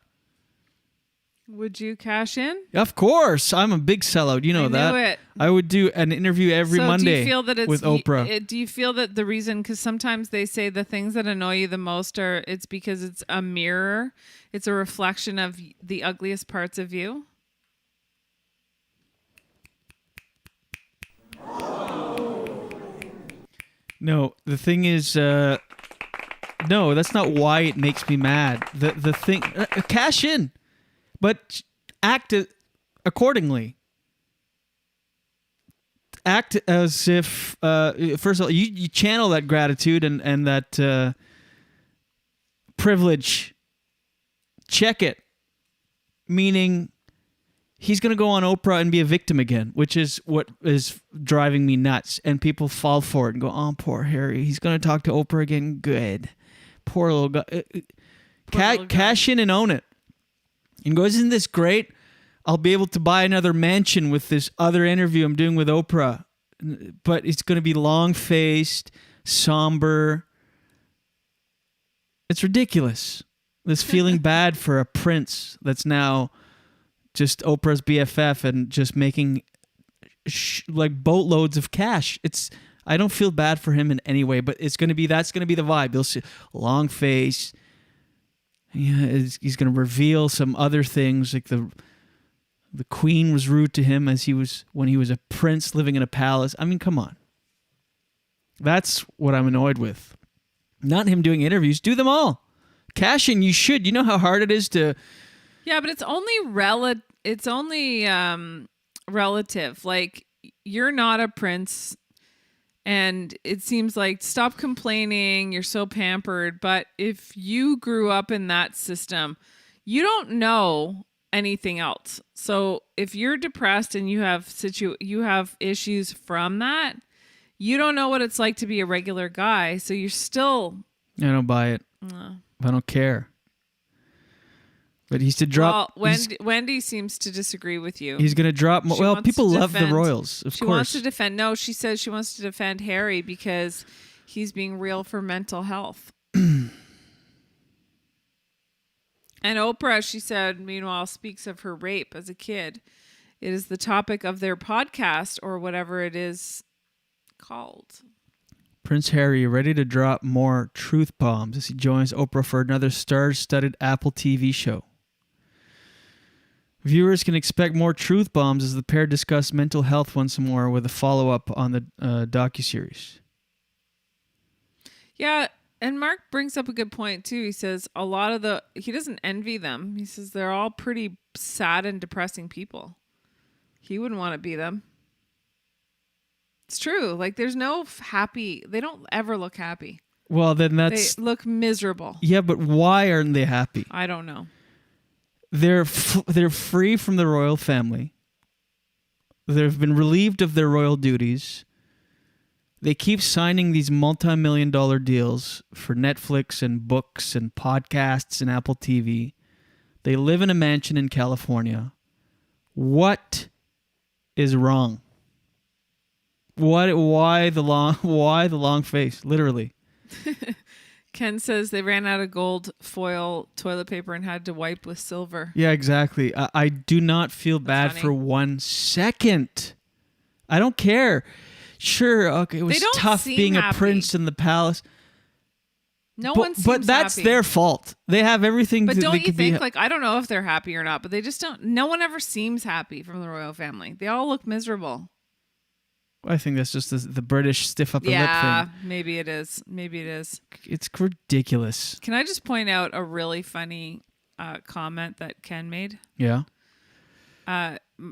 Would you cash in? Of course. I'm a big sellout. You know that. I knew it. I would do an interview every Monday do you feel that with Oprah. Do you feel that the reason, because sometimes they say the things that annoy you the most it's because it's a mirror. It's a reflection of the ugliest parts of you. No, the thing is, no, that's not why it makes me mad. The thing, cash in, but act accordingly. Act as if, first of all, you channel that gratitude and that privilege. Check it, meaning he's going to go on Oprah and be a victim again, which is what is driving me nuts. And people fall for it and go, oh, poor Harry. He's going to talk to Oprah again. Good. Poor little guy. Cash in and own it. And go, isn't this great? I'll be able to buy another mansion with this other interview I'm doing with Oprah. But it's going to be long-faced, somber. It's ridiculous. This feeling bad for a prince that's now just Oprah's BFF and just making like boatloads of cash. I don't feel bad for him in any way, but that's going to be the vibe. You'll see long face. Yeah, he's going to reveal some other things, like the queen was rude to him when he was a prince living in a palace. I mean, come on. That's what I'm annoyed with. Not him doing interviews. Do them all. Cash in, you should. You know how hard it is to... Yeah, but it's only relative. Like, you're not a prince, and it seems like, stop complaining, you're so pampered. But if you grew up in that system, you don't know anything else. So if you're depressed and you have issues from that, you don't know what it's like to be a regular guy. So you're still... I don't buy it. I don't care. But he's to drop... Well, Wendy seems to disagree with you. He's going to drop... Well, people love the royals, of course. She wants to defend... No, she says she wants to defend Harry because he's being real for mental health. And Oprah, she said, meanwhile, speaks of her rape as a kid. It is the topic of their podcast or whatever it is called. Prince Harry ready to drop more truth bombs as he joins Oprah for another star-studded Apple TV show. Viewers can expect more truth bombs as the pair discuss mental health once more with a follow-up on the docuseries. Yeah, and Mark brings up a good point, too. He says he doesn't envy them. He says they're all pretty sad and depressing people. He wouldn't want to be them. It's true. Like, there's no happy... They don't ever look happy. Well, then that's... They look miserable. Yeah, but why aren't they happy? I don't know. They're free from the royal family. They've been relieved of their royal duties. They keep signing these multi-million-dollar deals for Netflix and books and podcasts and Apple TV. They live in a mansion in California. What is wrong? Why the long face? Literally. Ken says they ran out of gold foil toilet paper and had to wipe with silver. Yeah, exactly. I do not feel bad funny. for 1 second. I don't care. Sure, okay, it was don't tough seem being happy. a prince in the palace. No but, one seems But that's happy. their fault. They have everything. But they don't you could be think, like, I don't know if they're happy or not, but they just don't. No one ever seems happy from the royal family. They all look miserable. I think that's just the British stiff upper lip Yeah, thing. maybe it is. Maybe it is. It's ridiculous. Can I just point out a really funny comment that Ken made? Yeah.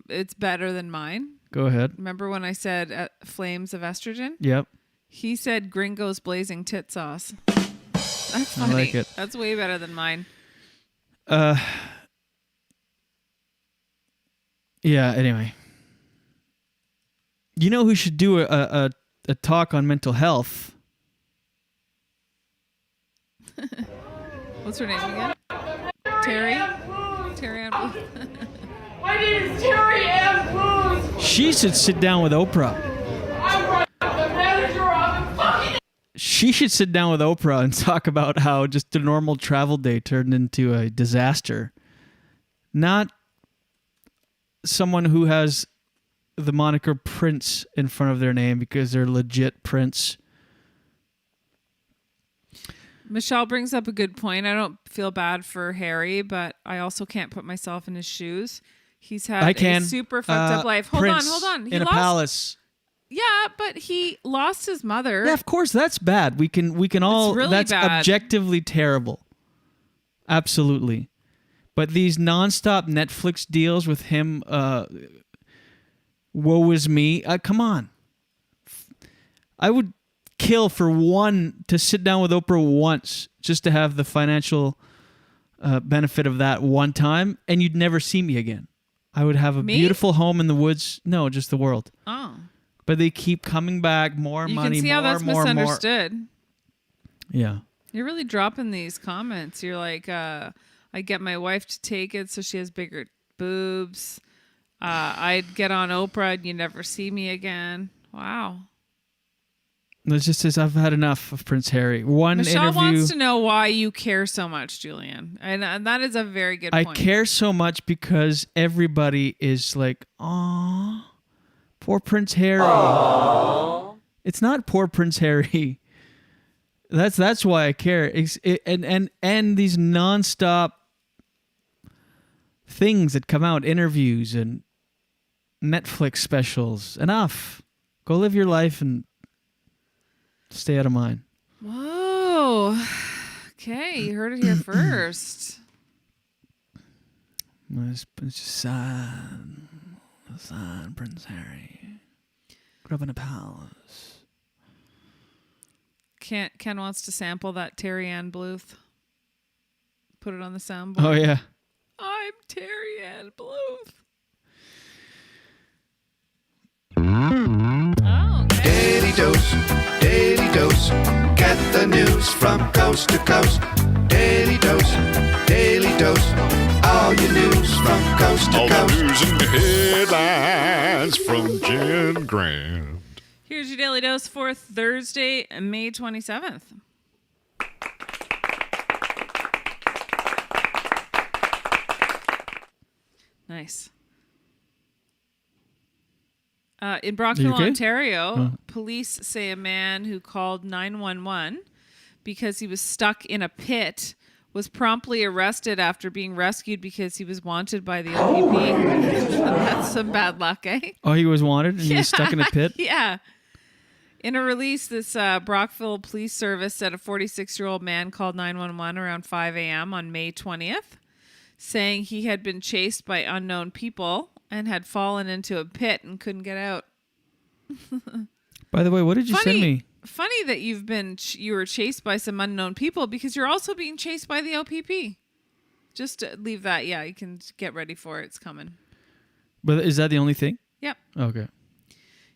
It's better than mine. Go ahead. Remember when I said flames of estrogen? Yep. He said Gringo's blazing tit sauce. That's I funny. like it. That's way better than mine. Yeah, anyway. You know who should do a talk on mental health? What's her name again? Terry? Terry Ann Bluth. My name is Terry Ann Bluth. She should sit down with Oprah. I'm the manager of the fucking... She should sit down with Oprah and talk about how just a normal travel day turned into a disaster. Not someone who has the moniker Prince in front of their name because they're legit Prince. Michelle brings up a good point. I don't feel bad for Harry, but I also can't put myself in his shoes. He's had a super fucked up life. Hold Prince on. He in lost, a palace. Yeah, but he lost his mother. Yeah, of course, that's bad. We can all. really that's bad. objectively terrible. Absolutely, but these nonstop Netflix deals with him. Woe is me. Come on. I would kill for one to sit down with Oprah once just to have the financial benefit of that one time, and you'd never see me again. I would have a beautiful home in the woods. No, just the world. Oh. But they keep coming back, more You money, can see more, how that's more, misunderstood. more. Yeah. You're really dropping these comments. You're like, I get my wife to take it so she has bigger boobs. I'd get on Oprah and you never see me again. Wow. It just says, I've had enough of Prince Harry. Michelle wants to know why you care so much, Julian. And that is a very good point. I care so much because everybody is like, "Aw, poor Prince Harry." Aww. It's not poor Prince Harry. That's why I care. And these nonstop things that come out, interviews and Netflix specials. Enough. Go live your life and stay out of mine. Whoa. Okay, you heard it here first. It's just sad. Sad Prince Harry. Grew up in a palace. Ken wants to sample that Terry Ann Bluth. Put it on the soundboard. Oh, yeah. I'm Terry Ann Bluth. Daily dose, get the news from coast to coast. Daily dose, all your news from coast to all coast. the news and headlines from Jen Grant. Here's your Daily Dose for Thursday, May 27th. Nice. In Brockville, okay? Ontario, police say a man who called 911 because he was stuck in a pit was promptly arrested after being rescued because he was wanted by the OPP. That's some bad luck, eh? Oh, he was wanted and he was stuck in a pit? Yeah. In a release, this Brockville Police Service said a 46-year-old man called 911 around 5 a.m. on May 20th, saying he had been chased by unknown people and had fallen into a pit and couldn't get out. By the way, what did you send me? Funny that you were chased by some unknown people because you're also being chased by the OPP. Just leave that. Yeah, you can get ready for it. It's coming. But is that the only thing? Yep. Okay.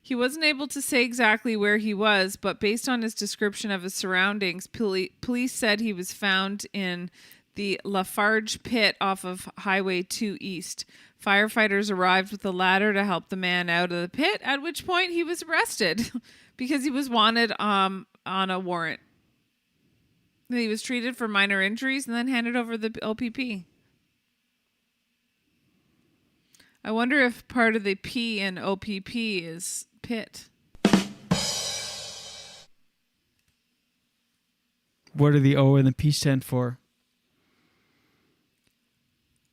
He wasn't able to say exactly where he was, but based on his description of his surroundings, police said he was found in the Lafarge pit off of Highway 2 East. Firefighters arrived with a ladder to help the man out of the pit, at which point he was arrested because he was wanted on a warrant. He was treated for minor injuries and then handed over the OPP. I wonder if part of the P in OPP is pit. What do the O and the P stand for?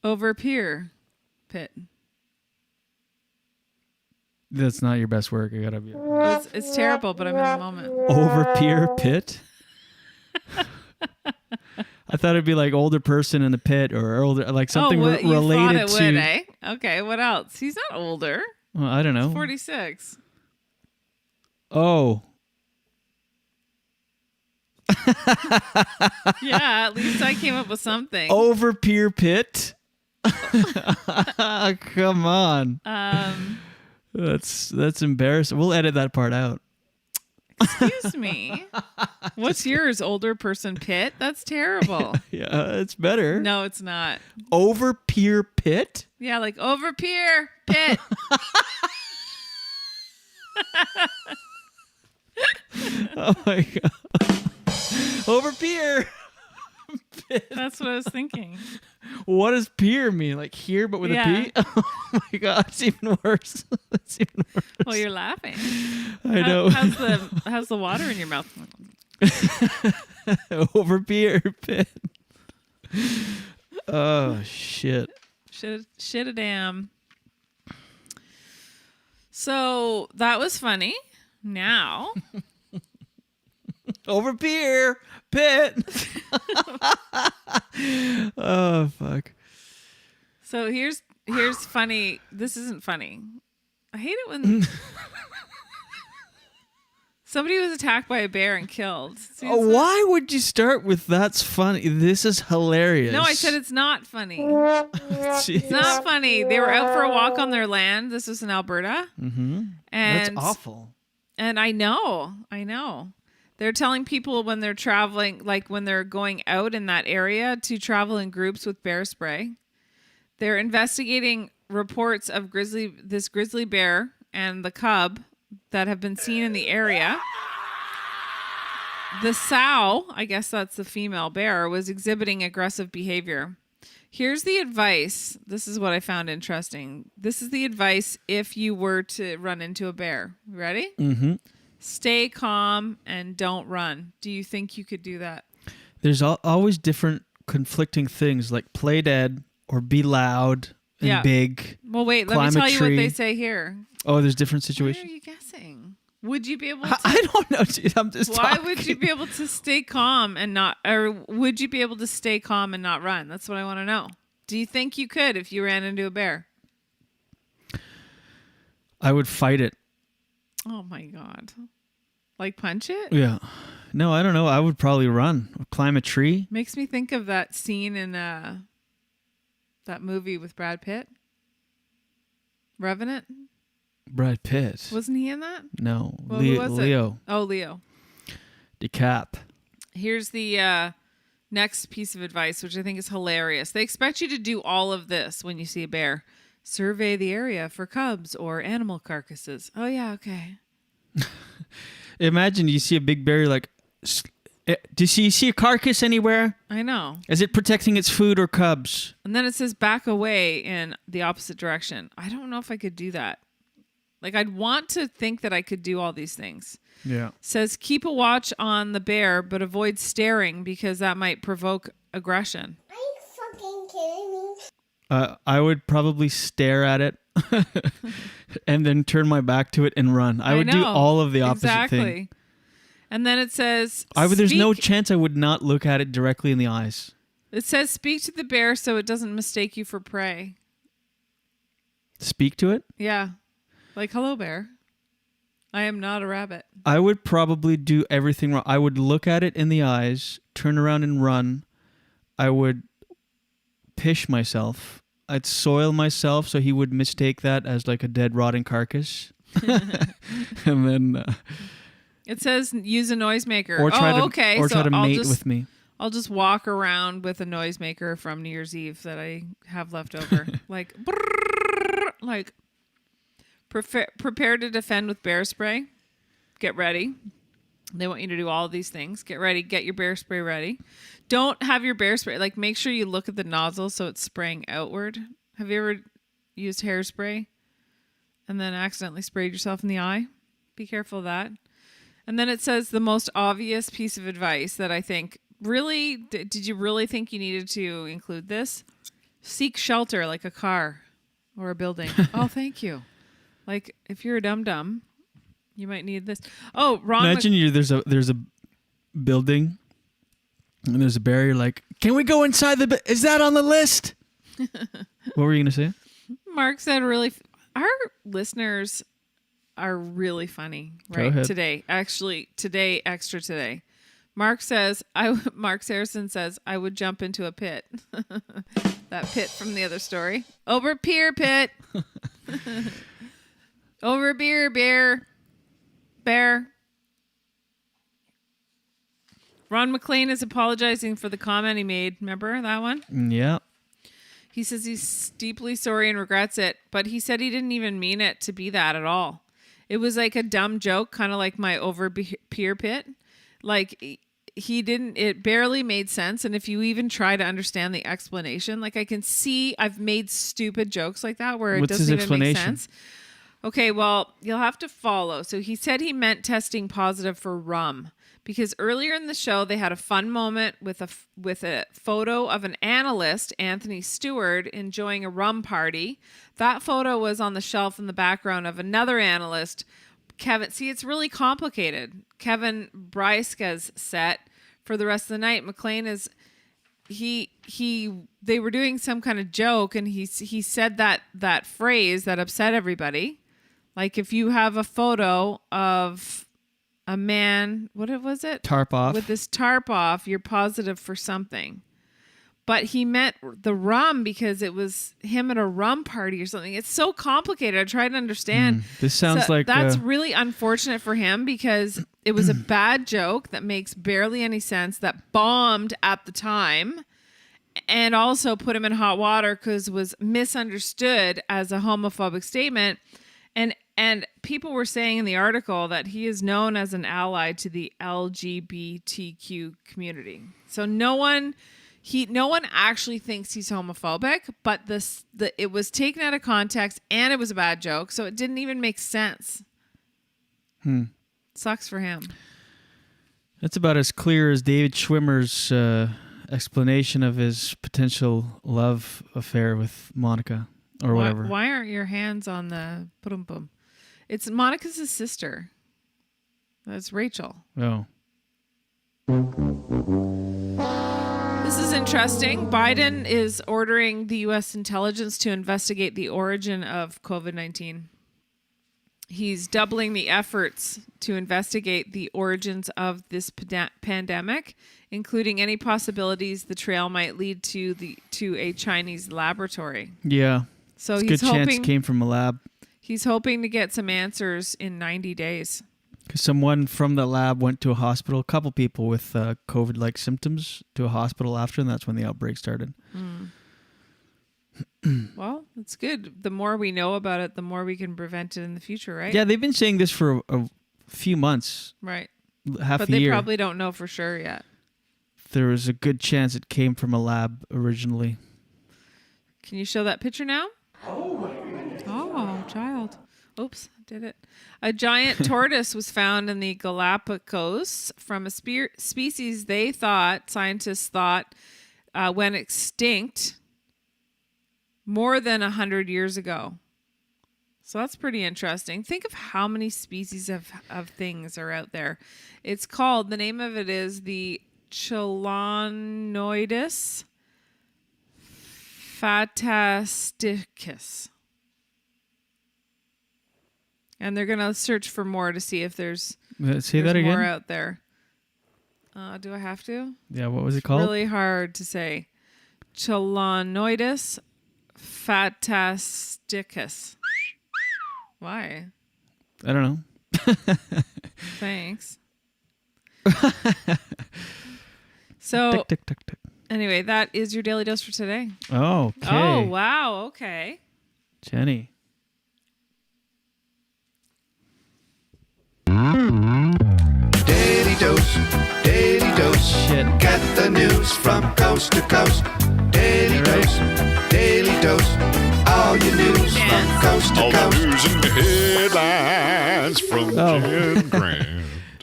Over peer pit. That's not your best work. I gotta be. It's terrible, but I'm in the moment. Over peer pit? I thought it'd be like older person in the pit or older, like something you related thought it to. would, eh? Okay, what else? He's not older. Well, I don't know. He's 46. Oh. Yeah, at least I came up with something. Over peer pit? Come on. That's embarrassing. We'll edit that part out. Excuse me. What's yours? Older person pit? That's terrible. Yeah, it's better. No, it's not. Over peer pit? Yeah, like over peer pit. Oh my God. Over peer. That's what I was thinking. What does peer mean? Like here, but with a P? Oh my God, it's even worse. It's even worse. Well, you're laughing. I know. How's the water in your mouth? Over peer pit. Oh shit. Shit a damn. So that was funny. Now. Over peer pit. Oh fuck. So here's funny. This isn't funny. I hate it when somebody was attacked by a bear and killed. Why would you start with that's funny? This is hilarious. No, I said it's not funny. It's not funny. They were out for a walk on their land. This was in Alberta. Mm-hmm. And that's awful. And I know. They're telling people when they're traveling, like when they're going out in that area, to travel in groups with bear spray. They're investigating reports of this grizzly bear and the cub that have been seen in the area. The sow, I guess that's the female bear, was exhibiting aggressive behavior. Here's the advice. This is what I found interesting. This is the advice if you were to run into a bear. Ready? Mm-hmm. Stay calm and don't run. Do you think you could do that? There's always different conflicting things like play dead or be loud and big. Well, wait, let me tell you what they say here. Oh, there's different situations. What are you guessing? Would you be able to? I don't know, dude. I'm just Why talking. would you be able to stay calm and not, or would you be able to stay calm and not run? That's what I want to know. Do you think you could if you ran into a bear? I would fight it. Oh my God. Like punch it? Yeah. No, I don't know. I would probably run or climb a tree. Makes me think of that scene in that movie with Brad Pitt. Revenant? Brad Pitt. Wasn't he in that? No. Well, who was Leo. Oh, Leo. DeCap. Here's the next piece of advice, which I think is hilarious. They expect you to do all of this when you see a bear. Survey the area for cubs or animal carcasses. Oh, yeah, okay. Imagine you see a big bear, you're like, do you see a carcass anywhere? I know. Is it protecting its food or cubs? And then it says back away in the opposite direction. I don't know if I could do that. Like, I'd want to think that I could do all these things. Yeah. Says keep a watch on the bear, but avoid staring because that might provoke aggression. Are you fucking kidding me? I would probably stare at it and then turn my back to it and run. I would do all of the opposite thing. And then it says... There's no chance I would not look at it directly in the eyes. It says speak to the bear so it doesn't mistake you for prey. Speak to it? Yeah. Like, hello, bear. I am not a rabbit. I would probably do everything wrong. I would look at it in the eyes, turn around and run. I would pish myself. I'd soil myself so he would mistake that as like a dead, rotting carcass. And then... It says use a noisemaker. Or try to okay. mate I'll with me. I'll just walk around with a noisemaker from New Year's Eve that I have left over. Like, brrr, like prepare to defend with bear spray. Get ready. They want you to do all of these things. Get ready. Get your bear spray ready. Don't have your bear spray. Like, make sure you look at the nozzle so it's spraying outward. Have you ever used hairspray and then accidentally sprayed yourself in the eye? Be careful of that. And then it says the most obvious piece of advice that I think, really, did you really think you needed to include this? Seek shelter like a car or a building. Oh, thank you. Like, if you're a dum-dum, you might need this. Oh, Ron. Imagine there's a building and there's a barrier. Like, can we go inside is that on the list? What were you going to say? Mark said our listeners are really funny right today. Actually, today, extra today. Mark Saracen says, I would jump into a pit. That pit from the other story. Over pier pit. Over beer. Ron McLean is apologizing for the comment he made. Remember that one? Yeah. He says he's deeply sorry and regrets it, but he said he didn't even mean it to be that at all. It was like a dumb joke, kind of like my over pier pit. Like, he didn't, it barely made sense. And if you even try to understand the explanation, like, I can see I've made stupid jokes like that where it doesn't even make sense. Okay, well, you'll have to follow. So he said he meant testing positive for rum because earlier in the show they had a fun moment with a photo of an analyst, Anthony Stewart, enjoying a rum party. That photo was on the shelf in the background of another analyst, Kevin. See, it's really complicated. Kevin Bryska's set for the rest of the night. McLean is they were doing some kind of joke and he said that phrase that upset everybody. Like, if you have a photo of a man, what was it? Tarp off. With this tarp off, you're positive for something. But he meant the rum because it was him at a rum party or something. It's so complicated. I tried to understand. This sounds like... That's really unfortunate for him because it was a bad joke that makes barely any sense, that bombed at the time, and also put him in hot water because it was misunderstood as a homophobic statement. And people were saying in the article that he is known as an ally to the LGBTQ community. So no one actually thinks he's homophobic, but it was taken out of context and it was a bad joke, so it didn't even make sense. Sucks for him. That's about as clear as David Schwimmer's explanation of his potential love affair with Monica or whatever. Why aren't your hands on the boom? It's Monica's sister. That's Rachel. Oh. This is interesting. Biden is ordering the U.S. intelligence to investigate the origin of COVID-19. He's doubling the efforts to investigate the origins of this pandemic, including any possibilities the trail might lead to a Chinese laboratory. Yeah. So it's he's a good chance it came from a lab. He's hoping to get some answers in 90 days. Because someone from the lab went to a hospital, a couple people with COVID-like symptoms to a hospital after, and that's when the outbreak started. Well, it's good. The more we know about it, the more we can prevent it in the future, right? Yeah, they've been saying this for a few months. Right. Half but a year. But they probably don't know for sure yet. There was a good chance it came from a lab originally. Can you show that picture now? Oh, child. Oops, did it. A giant tortoise was found in the Galapagos from a species scientists thought went extinct more than 100 years ago. So that's pretty interesting. Think of how many species of things are out there. It's called, the name of it is the Chelonoidus fantasticus. And they're going to search for more to see if there's more out there. Do I have to? Yeah, what was it called? Really hard to say. Chelonoidus fantasticus. Why? I don't know. Thanks. So Tick, tick, tick, tick. anyway, that is your daily dose for today. Oh, okay. Oh, wow. Okay. Jenny. Daily dose, daily dose. Shit. Get the news from coast to coast. Daily dose, daily dose. All your news from coast to All coast. the news and headlines from Jen Grant.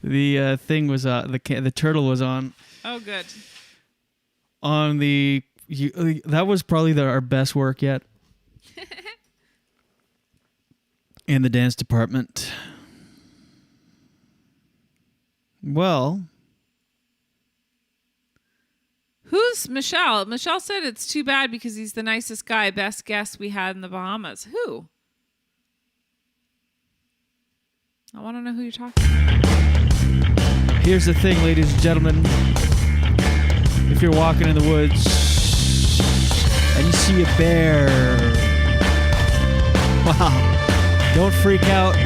The thing was the turtle was on Oh, good. the that was probably our best work yet in the dance department. Well, Who's Michelle? Michelle said it's too bad because he's the nicest guy, best guest we had in the Bahamas. Who? I want to know who you're talking about. here's the thing, ladies and gentlemen. If you're walking in the woods and you see a bear, wow, don't freak out.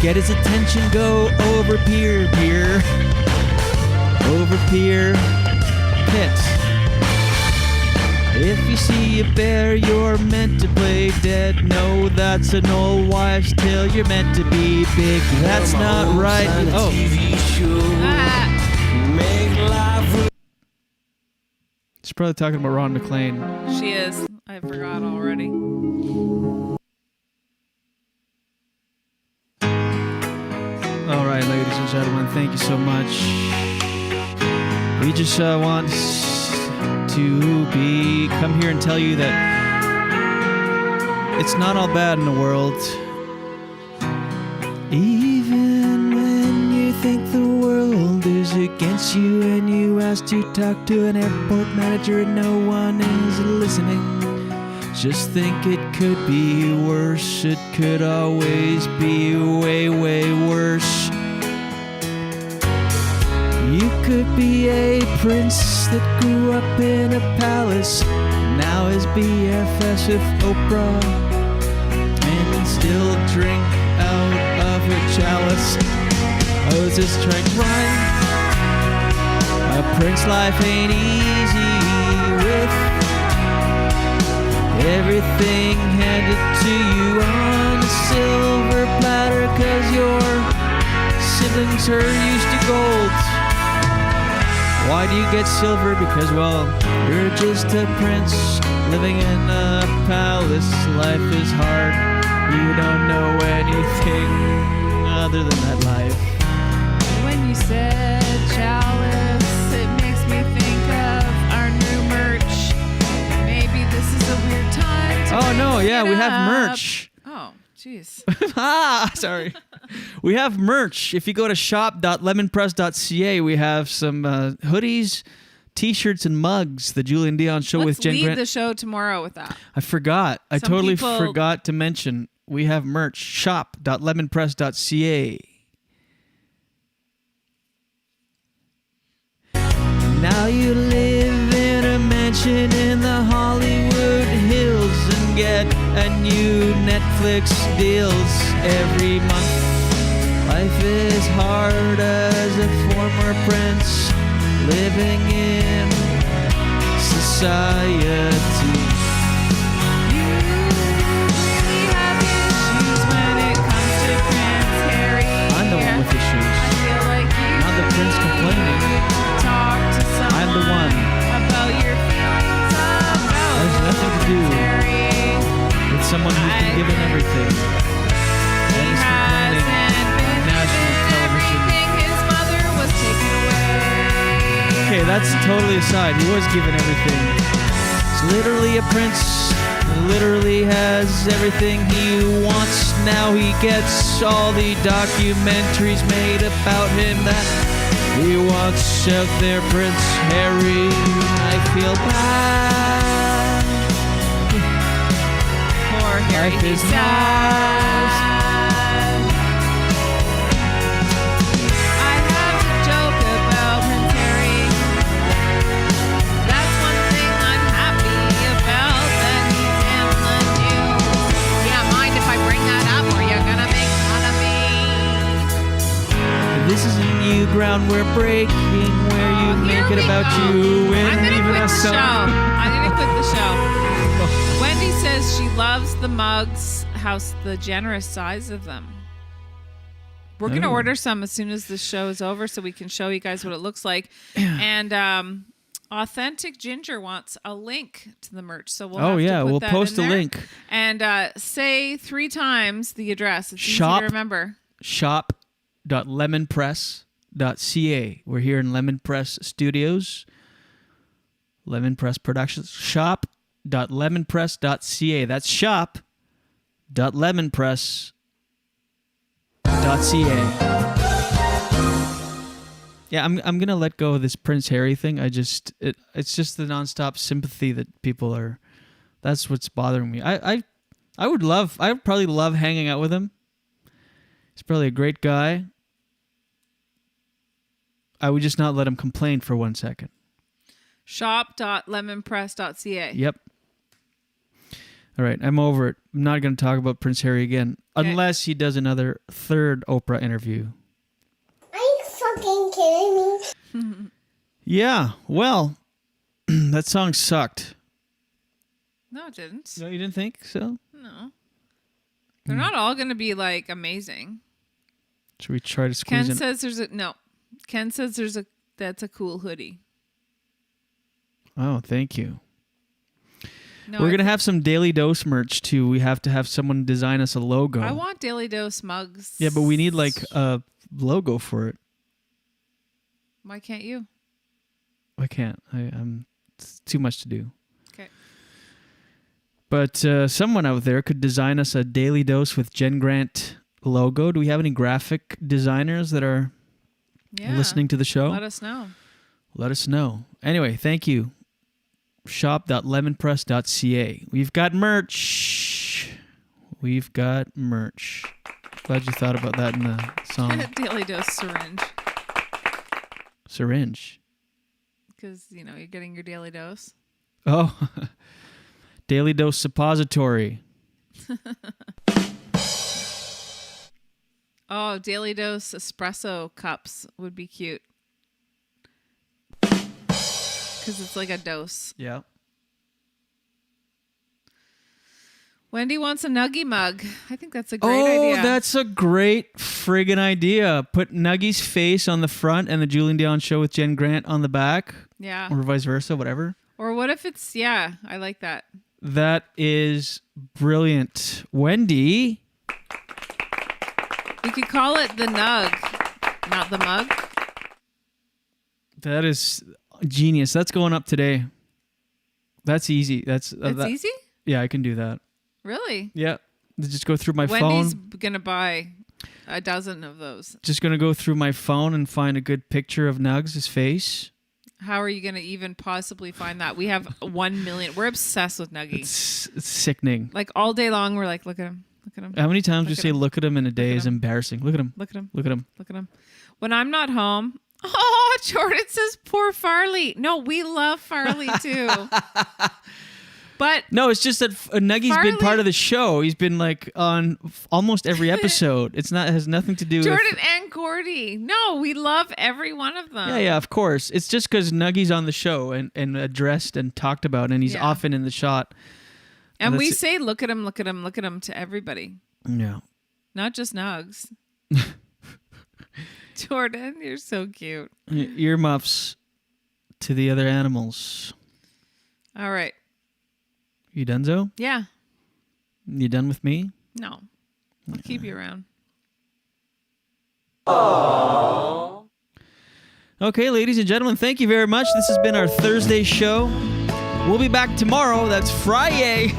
Get his attention, go over pier, over pier pit. If you see a bear, you're meant to play dead. No, that's an old wives' tale. You're meant to be big. That's not right. Oh. She's probably talking about Ron McLean. She is. I forgot already. All right, ladies and gentlemen, thank you so much. We just want to come here and tell you that it's not all bad in the world. Even when you think the world is against you and you ask to talk to an airport manager and no one is listening, just think it could be worse. It could always be way, way worse. You could be a prince that grew up in a palace, now is BFS with Oprah, and still drink out of a chalice. Oh, this track rhyme. A prince life ain't easy with everything handed to you on a silver platter, 'cause your siblings are used to gold. Why do you get silver? Because, well, you're just a prince living in a palace. Life is hard. You don't know anything other than that life. When you said chalice, it makes me think of our new merch. Maybe this is a weird time to Oh, no, yeah, bring we it have up. merch. Oh, jeez. Sorry. We have merch. If you go to shop.lemonpress.ca, we have some hoodies, t-shirts, and mugs. The Julian Dion Show with Jen Let's lead Grant. the show tomorrow with that. I forgot. I Some totally people- forgot to mention we have merch. Shop.lemonpress.ca. Now you live in a mansion in the Hollywood Hills and get a new Netflix deals every month. Life is hard as a former prince living in society. I'm the one with issues. Not the prince complaining. I'm the one. There's nothing to do with someone who's been given everything and is complaining on national television. Okay, that's totally aside. He was given everything. He's literally a prince. He literally has everything he wants. Now he gets all the documentaries made about him that he wants out there, Prince Harry. I feel bad. Poor Harry. Life is nice. I have to joke about Prince Harry. That's one thing I'm happy about, that he's handling you. You don't mind if I bring that up, or you're gonna make fun of me? This is a new ground we're breaking, where here make it we about go. you and I'm gonna even quit us the so. show. I'm gonna quit the show. Wendy says she loves the mugs. How's the generous size of them? We're gonna Ooh. order some as soon as the show is over, so we can show you guys what it looks like. And Authentic Ginger wants a link to the merch, so we'll. Have to put we'll that post in a there. link. And say 3 times the address. It's easy to remember. Shop.lemonpress.ca. We're here in Lemon Press Studios. Lemon Press Productions. Shop.lemonpress.ca. That's shop.lemonpress.ca. Yeah, I'm gonna let go of this Prince Harry thing. It's just the nonstop sympathy that people are. That's what's bothering me. I would probably love hanging out with him. He's probably a great guy. I would just not let him complain for 1 second. Shop.lemonpress.ca. Yep. All right, I'm over it. I'm not going to talk about Prince Harry again, unless he does another third Oprah interview. Are you fucking kidding me? Yeah, well, that song sucked. No, it didn't. No, you didn't think so? No. They're not all going to be like amazing. Should we try to squeeze Ken in? says Ken says that's a cool hoodie. Oh, thank you. No, We're going to have some Daily Dose merch, too. We have to have someone design us a logo. I want Daily Dose mugs. Yeah, but we need like a logo for it. Why can't you? I can't. It's too much to do. Okay. But someone out there could design us a Daily Dose with Jen Grant logo. Do we have any graphic designers that are listening to the show? Let us know. Let us know. Anyway, thank you. Shop.lemonpress.ca. We've got merch. Glad you thought about that in the song. Daily Dose syringe. Syringe. Because, you're getting your daily dose. Oh. Daily Dose suppository. Oh, Daily Dose espresso cups would be cute. Because it's like a dose. Yeah. Wendy wants a Nuggie mug. I think that's a great idea. Oh, that's a great friggin' idea. Put Nuggie's face on the front and the Julian Dion Show with Jen Grant on the back. Yeah. Or vice versa, whatever. Or what if it's, I like that. That is brilliant. Wendy. We could call it the Nug, not the mug. That is genius. That's going up today. That's easy. That's easy? Yeah, I can do that. Really? Yeah. Just go through my Wendy's phone. going to buy a dozen of those. Just going to go through my phone and find a good picture of Nugs' face. How are you going to even possibly find that? We have 1 million. We're obsessed with Nuggie. It's sickening. Like all day long, we're like, look at him. Look at him. How many times do you Look at say him. look at him in a day is embarrassing? Look at him. Look at him. Look at him. Look at him. When I'm not home. Oh, Jordan says poor Farley. No, we love Farley too. But no, it's just that Nuggie's been part of the show. He's been like on almost every episode. It has nothing to do Jordan with and Gordy. No, we love every one of them. Yeah, of course. It's just because Nuggie's on the show and addressed and talked about, and he's often in the shot. And we say, look at him, look at him, look at him to everybody. Yeah. Not just Nugs. Jordan, you're so cute. Earmuffs to the other animals. All right. You done, Zoe? Yeah. You done with me? No. I'll keep you around. Aww. Okay, ladies and gentlemen, thank you very much. This has been our Thursday show. We'll be back tomorrow. That's Friday.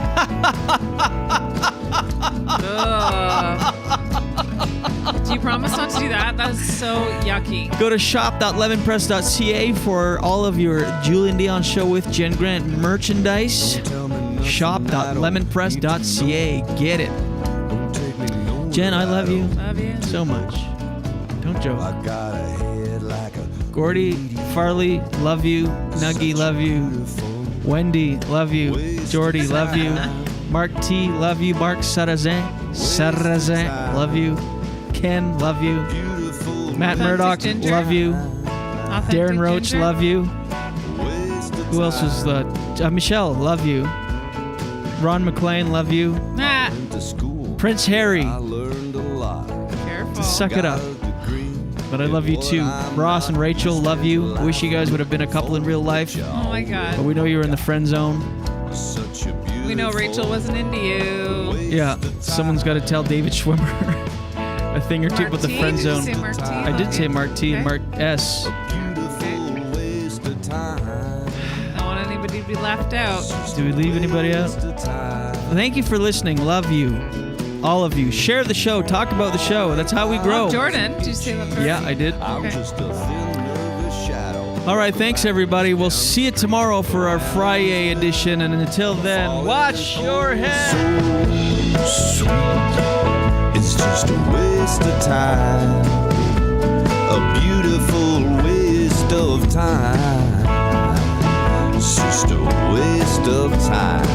Do you promise not to do that? That's so yucky. Go to shop.lemonpress.ca for all of your Julian Dion Show with Jen Grant merchandise. Shop.lemonpress.ca. Get it. Jen, I love you. Love you. So much. Don't joke. Gordy, Farley, love you. Nuggie, love you. Wendy, love you. Jordy, love you. Mark T, love you. Mark Sarrazin, love you. Ken, love you. Matt Murdock, love you. Authentic Darren Roach, Ginger. love you. Who else was Michelle, love you. Ron McLean, love you. Ah, Prince Harry, careful. suck it up. But I love you too. Ross and Rachel, love you. Wish you guys would have been a couple in real life. Oh my But God. we know you were in the friend zone. We know Rachel wasn't into you. Yeah, someone's got to tell David Schwimmer a thing or two about the Martine? friend Did you zone. say Martine? I did say Martine, Okay. Mark S. Don't want anybody to be left out. Did we leave anybody out? Thank you for listening. Love you. All of you. Share the show. Talk about the show. That's how we grow. Love Jordan. Did you say love Jordan? Yeah, I did. Okay. All right, thanks everybody. We'll see you tomorrow for our Friday edition. And until then, watch your head. Sweet, it's just a waste of time. A beautiful waste of time. It's just a waste of time.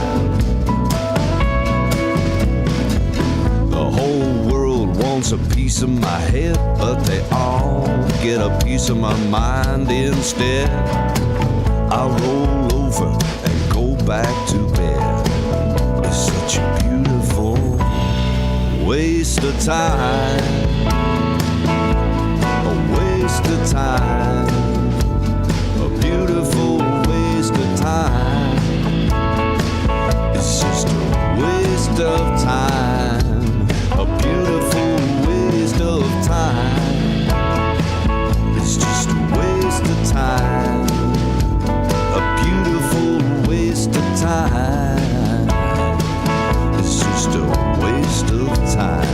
The whole world wants a piece of my head, but they all get a piece of my mind instead. I roll over and go back to bed. It's such a beautiful waste of time. A waste of time. A beautiful waste of time. It's just a waste of time. A beautiful waste of time. It's just a waste of time. A beautiful waste of time. It's just a waste of time.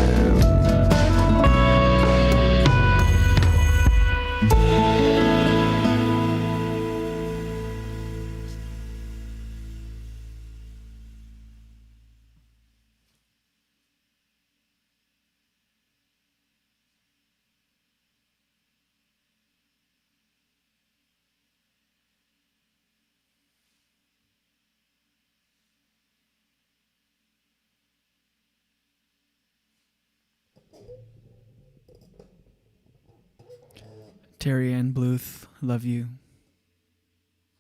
Terry Ann Bluth, love you.